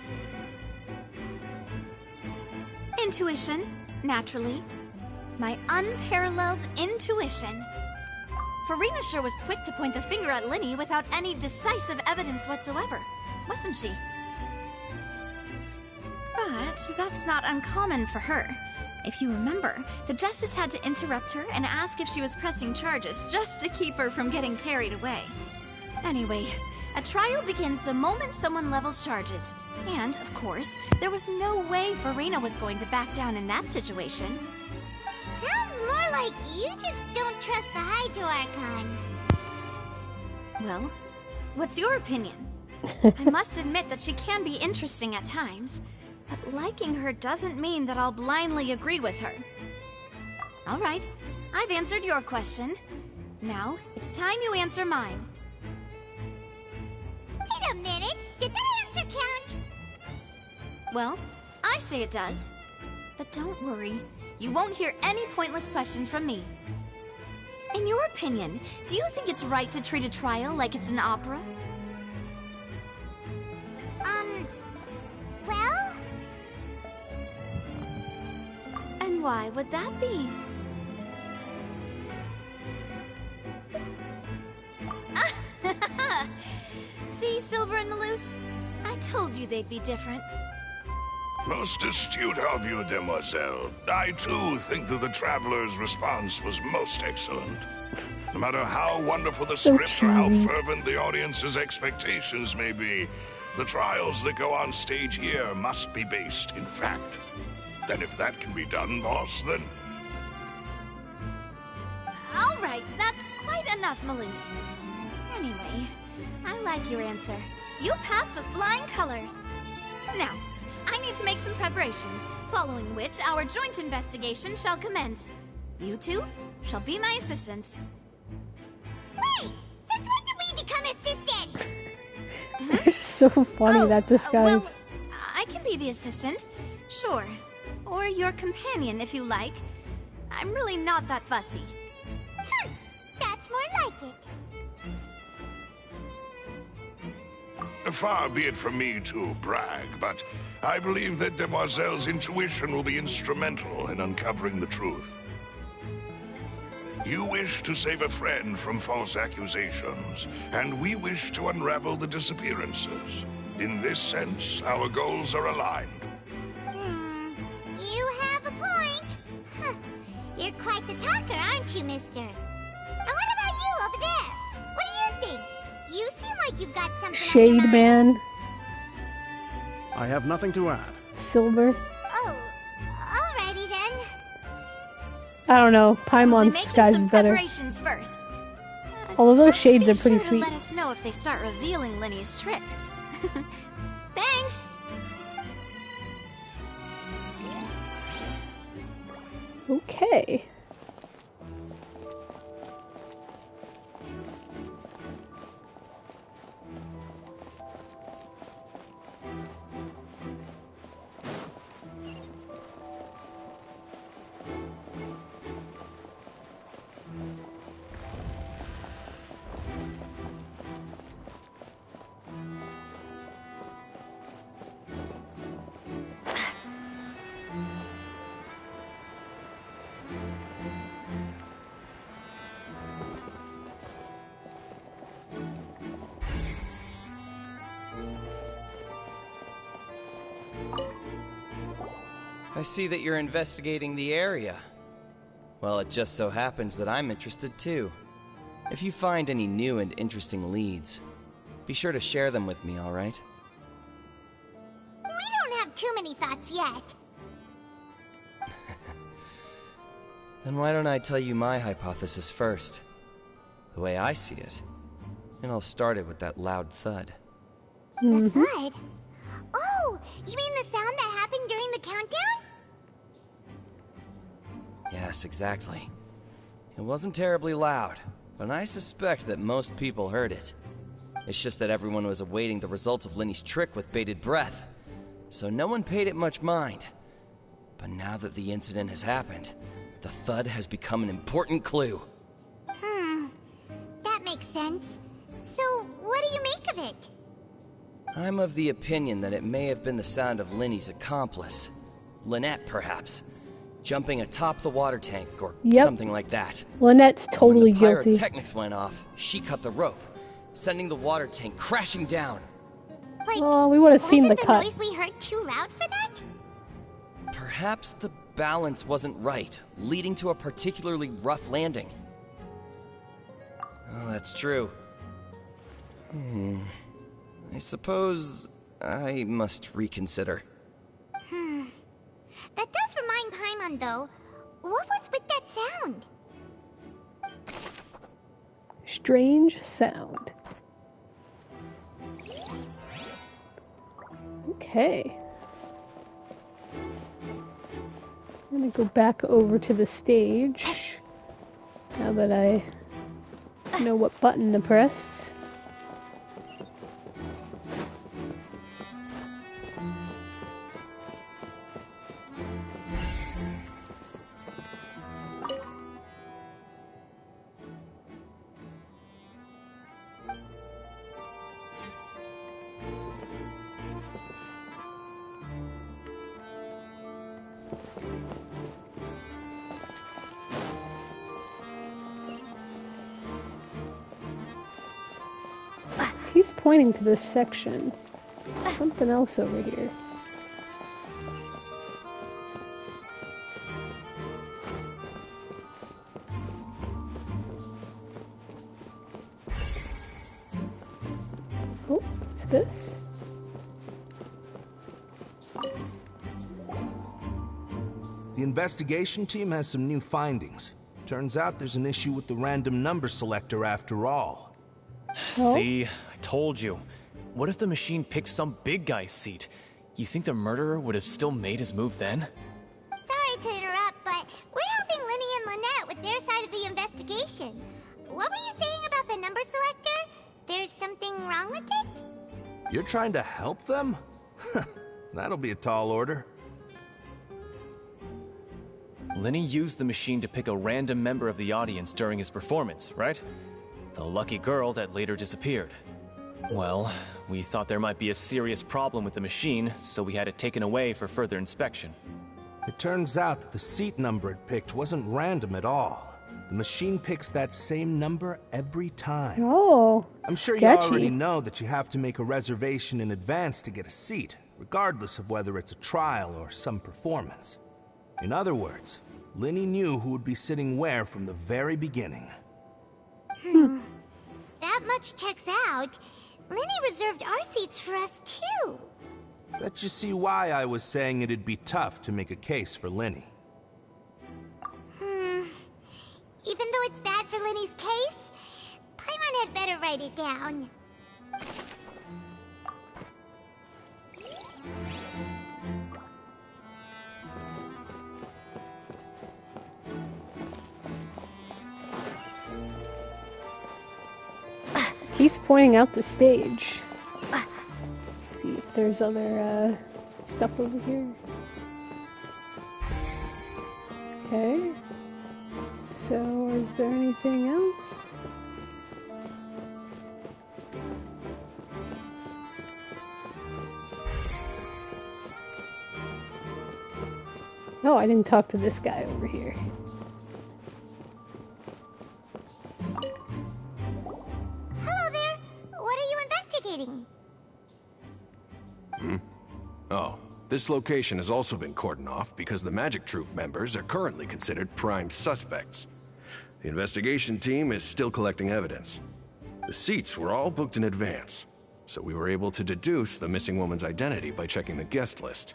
Intuition, naturally. My unparalleled intuition. Farina sure was quick to point the finger at Linny without any decisive evidence whatsoever, wasn't she? But that's not uncommon for her. If you remember, the Justice had to interrupt her and ask if she was pressing charges just to keep her from getting carried away. Anyway, a trial begins the moment someone levels charges. And, of course, there was no way Farina was going to back down in that situation. Sounds more like you just don't trust the Hydro Archon. Well, what's your opinion? I must admit that she can be interesting at times, but liking her doesn't mean that I'll blindly agree with her. All right, I've answered your question. Now, it's time you answer mine. Wait a minute, did that answer count? Well, I say it does. But don't worry, you won't hear any pointless questions from me. In your opinion, do you think it's right to treat a trial like it's an opera? Well? And why would that be? See, Silver and Melus? I told you they'd be different. Most astute of you, Demoiselle. I, too, think that the Traveler's response was most excellent. No matter how wonderful the script or how fervent the audience's expectations may be, the trials that go on stage here must be based in fact. And if that can be done, boss, then... All right, that's quite enough, Melus. Anyway, I like your answer. You pass with flying colors. Now, I need to make some preparations, following which our joint investigation shall commence. You two shall be my assistants. Wait! Since when did we become assistants? It's so funny, that disguise. Well, I can be the assistant, sure. Or your companion, if you like. I'm really not that fussy. That's more like it. Far be it from me to brag, but I believe that Demoiselle's intuition will be instrumental in uncovering the truth. You wish to save a friend from false accusations, and we wish to unravel the disappearances. In this sense, our goals are aligned. You have a point. quite the talker, aren't you, mister? And what about you over there? What do you think? You seem like you've got something on your Shade mind. Man. I have nothing to add. Silver. Oh, alrighty then. I don't know. We'll be Paimon's making disguise some is better. preparations first. All of those Just shades be are pretty sure sweet. To let us know if they start revealing Lenny's tricks. Thanks. Okay. I see that you're investigating the area. Well, it just so happens that I'm interested too. If you find any new and interesting leads, be sure to share them with me, alright? We don't have too many thoughts yet. Then why don't I tell you my hypothesis first? The way I see it. And I'll start it with that loud thud. The thud? Oh, you mean the sound that happened during the countdown? Yes, exactly. It wasn't terribly loud, but I suspect that most people heard it. It's just that everyone was awaiting the results of Lenny's trick with bated breath, so no one paid it much mind. But now that the incident has happened, the thud has become an important clue. That makes sense. So, what do you make of it? I'm of the opinion that it may have been the sound of Lenny's accomplice. Lynette, perhaps. Jumping atop the water tank, or something like that. Lynette's totally When the guilty. pyrotechnics went off, she cut the rope, sending the water tank crashing down. Wait, Oh, we would have seen the wasn't cut. noise we heard too loud for that? Perhaps the balance wasn't right, leading to a particularly rough landing. Oh, that's true. I suppose I must reconsider. That does remind Paimon, though. What was with that sound? Strange sound. Okay. I'm gonna go back over to the stage. Now that I know what button to press. He's pointing to this section. Something else over here. Oh, what's this? The investigation team has some new findings. Turns out there's an issue with the random number selector after all. See? I told you. What if the machine picked some big guy's seat? You think the murderer would have still made his move then? Sorry to interrupt, but we're helping Lenny and Lynette with their side of the investigation. What were you saying about the number selector? There's something wrong with it? You're trying to help them? That'll be a tall order. Lenny used the machine to pick a random member of the audience during his performance, right? The lucky girl that later disappeared. Well, we thought there might be a serious problem with the machine, so we had it taken away for further inspection. It turns out that the seat number it picked wasn't random at all. The machine picks that same number every time. Oh, I'm sure sketchy. you already know that you have to make a reservation in advance to get a seat, regardless of whether it's a trial or some performance. In other words, Linny knew who would be sitting where from the very beginning. That much checks out. Linny reserved our seats for us, too. Bet you see why I was saying it'd be tough to make a case for Linny. Even though it's bad for Linny's case, Paimon had better write it down. He's pointing out the stage. Let's see if there's other stuff over here. Okay. So, is there anything else? No, I didn't talk to this guy over here. Hello there! What are you investigating? Oh, this location has also been cordoned off because the Magic Troop members are currently considered prime suspects. The investigation team is still collecting evidence. The seats were all booked in advance, so we were able to deduce the missing woman's identity by checking the guest list.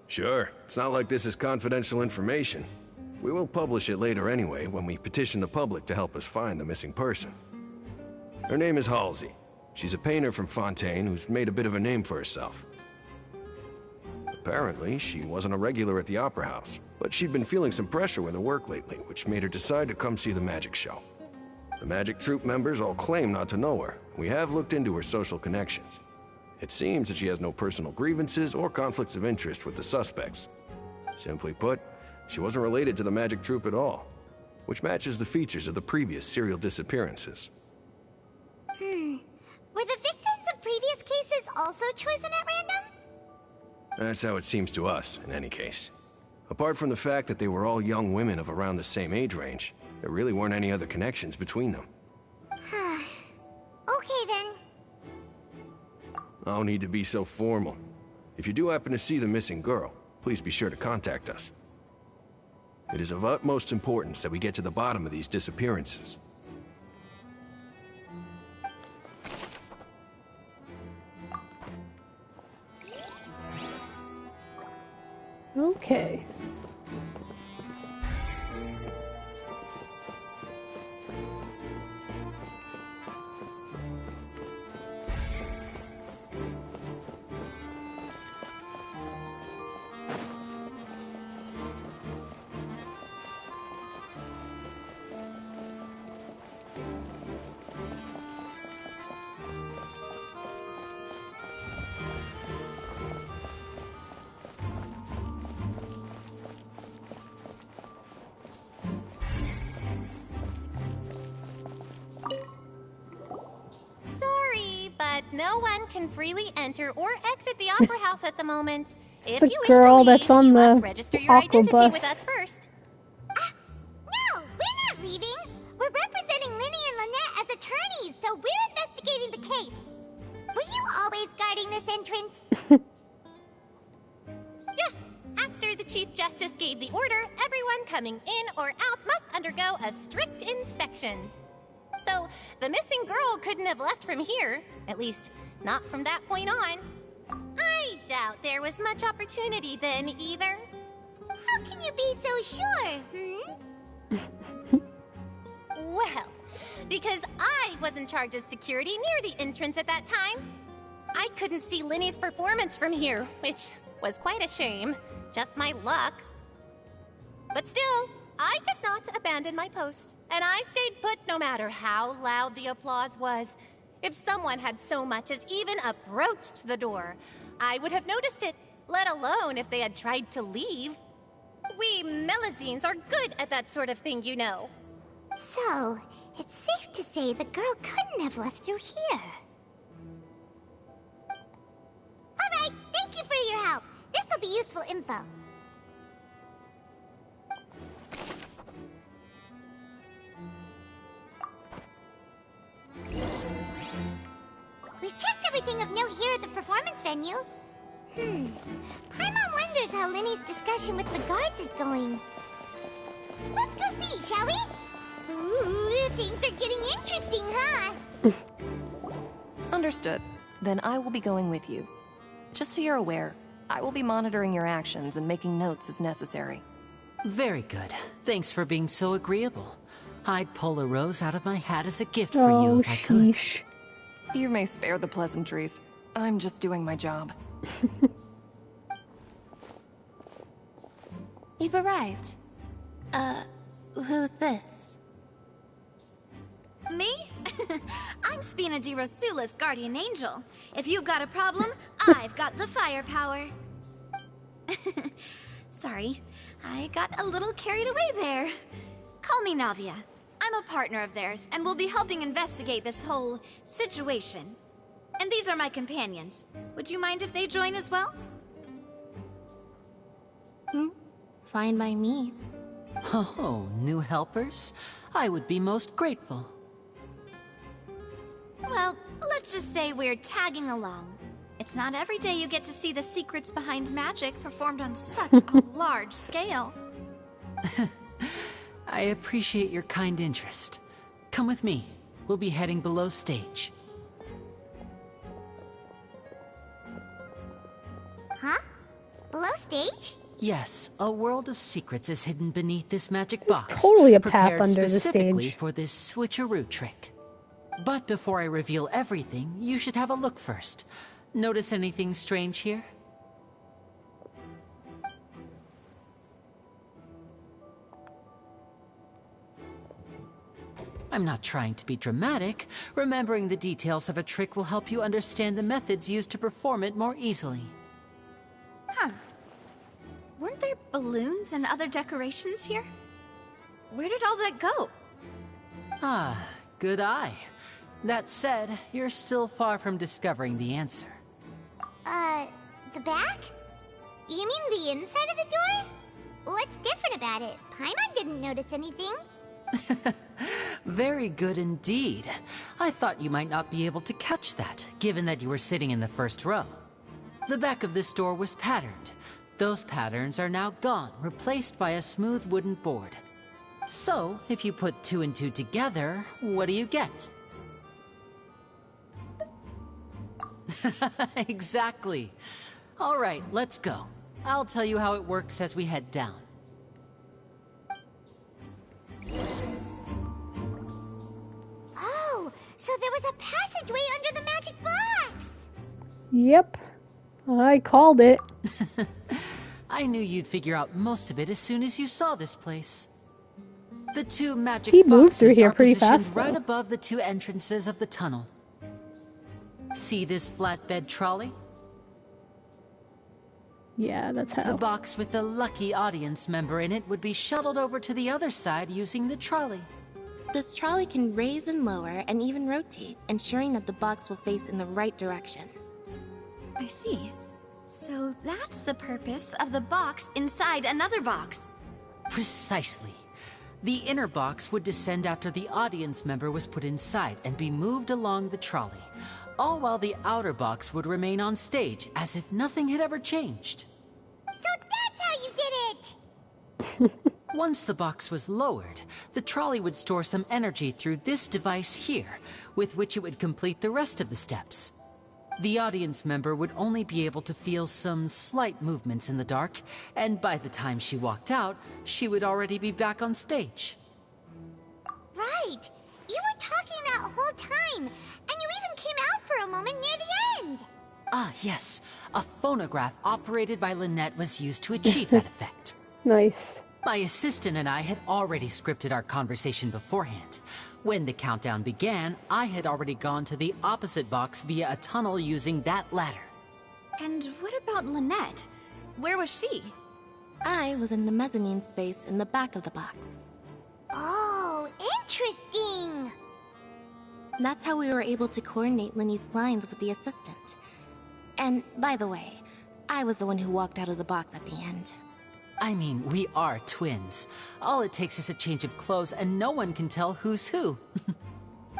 Sure, it's not like this is confidential information. We will publish it later anyway when we petition the public to help us find the missing person. Her name is Halsey. She's a painter from Fontaine who's made a bit of a name for herself. Apparently, she wasn't a regular at the Opera House, but she'd been feeling some pressure with her work lately, which made her decide to come see the magic show. The Magic Troop members all claim not to know her. We have looked into her social connections. It seems that she has no personal grievances or conflicts of interest with the suspects. Simply put, she wasn't related to the Magic Troop at all, which matches the features of the previous serial disappearances. Were the victims of previous cases also chosen at random? That's how it seems to us, in any case. Apart from the fact that they were all young women of around the same age range, there really weren't any other connections between them. Okay then. No need to be so formal. If you do happen to see the missing girl, please be sure to contact us. It is of utmost importance that we get to the bottom of these disappearances. Okay. No one can freely enter or exit the Opera House at the moment. If the you wish girl to leave, that's on you the must register your identity bus. with us first. No, we're not leaving. We're representing Linny and Lynette as attorneys, so we're investigating the case. Were you always guarding this entrance? Yes. After the Chief Justice gave the order, everyone coming in or out must undergo a strict inspection. So, the missing girl couldn't have left from here. At least, not from that point on. I doubt there was much opportunity then, either. How can you be so sure, Well, because I was in charge of security near the entrance at that time. I couldn't see Linny's performance from here, which was quite a shame. Just my luck. But still, I did not abandon my post. And I stayed put no matter how loud the applause was. If someone had so much as even approached the door, I would have noticed it, let alone if they had tried to leave. We Melazines are good at that sort of thing, you know. So, it's safe to say the girl couldn't have left through here. Alright, thank you for your help. This'll be useful info. We've checked everything of note here at the performance venue. Paimon wonders how Linny's discussion with the guards is going. Let's go see, shall we? Ooh, things are getting interesting, huh? Understood. Then I will be going with you. Just so you're aware, I will be monitoring your actions and making notes as necessary. Very good. Thanks for being so agreeable. I'd pull a rose out of my hat as a gift for you if I could. You may spare the pleasantries. I'm just doing my job. You've arrived. Who's this? Me? I'm Spina di Rosula's guardian angel. If you've got a problem, I've got the firepower. Sorry, I got a little carried away there. Call me Navia. I'm a partner of theirs, and will be helping investigate this whole situation. And these are my companions. Would you mind if they join as well? Fine by me. Oh, new helpers? I would be most grateful. Well, let's just say we're tagging along. It's not every day you get to see the secrets behind magic performed on such a large scale. I appreciate your kind interest. Come with me. We'll be heading below stage. Huh? Below stage? Yes, a world of secrets is hidden beneath this magic box. Totally a path prepared under the specifically stage. for this switcheroo trick. But before I reveal everything, you should have a look first. Notice anything strange here? I'm not trying to be dramatic. Remembering the details of a trick will help you understand the methods used to perform it more easily. Huh. Weren't there balloons and other decorations here? Where did all that go? Ah, good eye. That said, you're still far from discovering the answer. The back? You mean the inside of the door? What's different about it? Paimon didn't notice anything. Very good indeed. I thought you might not be able to catch that, given that you were sitting in the first row. The back of this door was patterned. Those patterns are now gone, replaced by a smooth wooden board. So, if you put 2 and 2 together, what do you get? Exactly. All right, let's go. I'll tell you how it works as we head down. Oh, so there was a passageway under the magic box! Yep. I called it. I knew you'd figure out most of it as soon as you saw this place. The 2 magic He moved through boxes here are pretty positioned fast, right though. above the 2 entrances of the tunnel. See this flatbed trolley? Yeah, that's how. The box with the lucky audience member in it would be shuttled over to the other side using the trolley. This trolley can raise and lower and even rotate, ensuring that the box will face in the right direction. I see. So that's the purpose of the box inside another box. Precisely. The inner box would descend after the audience member was put inside and be moved along the trolley, all while the outer box would remain on stage as if nothing had ever changed. So that's how you did it! Once the box was lowered, the trolley would store some energy through this device here, with which it would complete the rest of the steps. The audience member would only be able to feel some slight movements in the dark, and by the time she walked out, she would already be back on stage. Right! You were talking that whole time, and you even came out for a moment near the end! Ah, yes. A phonograph operated by Lynette was used to achieve that effect. Nice. My assistant and I had already scripted our conversation beforehand. When the countdown began, I had already gone to the opposite box via a tunnel using that ladder. And what about Lynette? Where was she? I was in the mezzanine space in the back of the box. Oh, interesting! That's how we were able to coordinate Linny's lines with the assistant. And, by the way, I was the one who walked out of the box at the end. I mean, we are twins. All it takes is a change of clothes and no one can tell who's who.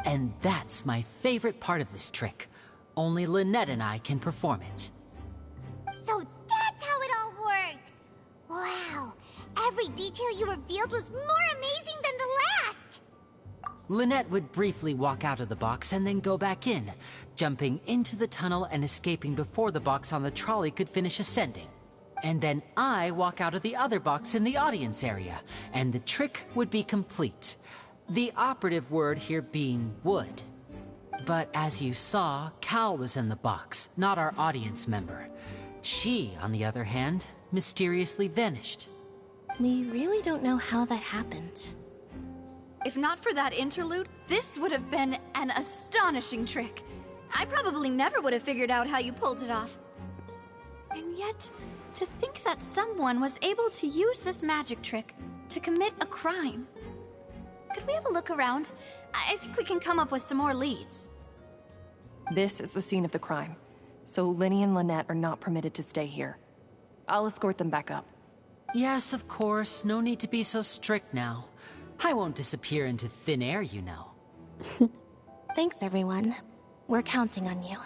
And that's my favorite part of this trick. Only Lynette and I can perform it. So that's how it all worked! Wow, every detail you revealed was more amazing than the last! Lynette would briefly walk out of the box and then go back in, jumping into the tunnel and escaping before the box on the trolley could finish ascending. And then I walk out of the other box in the audience area, and the trick would be complete. The operative word here being would. But as you saw, Cal was in the box, not our audience member. She, on the other hand, mysteriously vanished. We really don't know how that happened. If not for that interlude, this would have been an astonishing trick. I probably never would have figured out how you pulled it off. And yet, to think that someone was able to use this magic trick to commit a crime. Could we have a look around? I think we can come up with some more leads. This is the scene of the crime, so Linny and Lynette are not permitted to stay here. I'll escort them back up. Yes, of course. No need to be so strict now. I won't disappear into thin air, you know. Thanks, everyone. We're counting on you.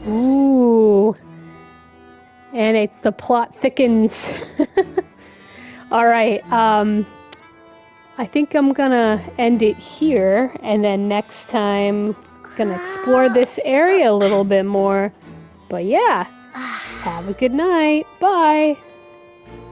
Ooh. And the plot thickens. Alright, I think I'm gonna end it here, and then next time, gonna explore this area a little bit more. But yeah, have a good night. Bye.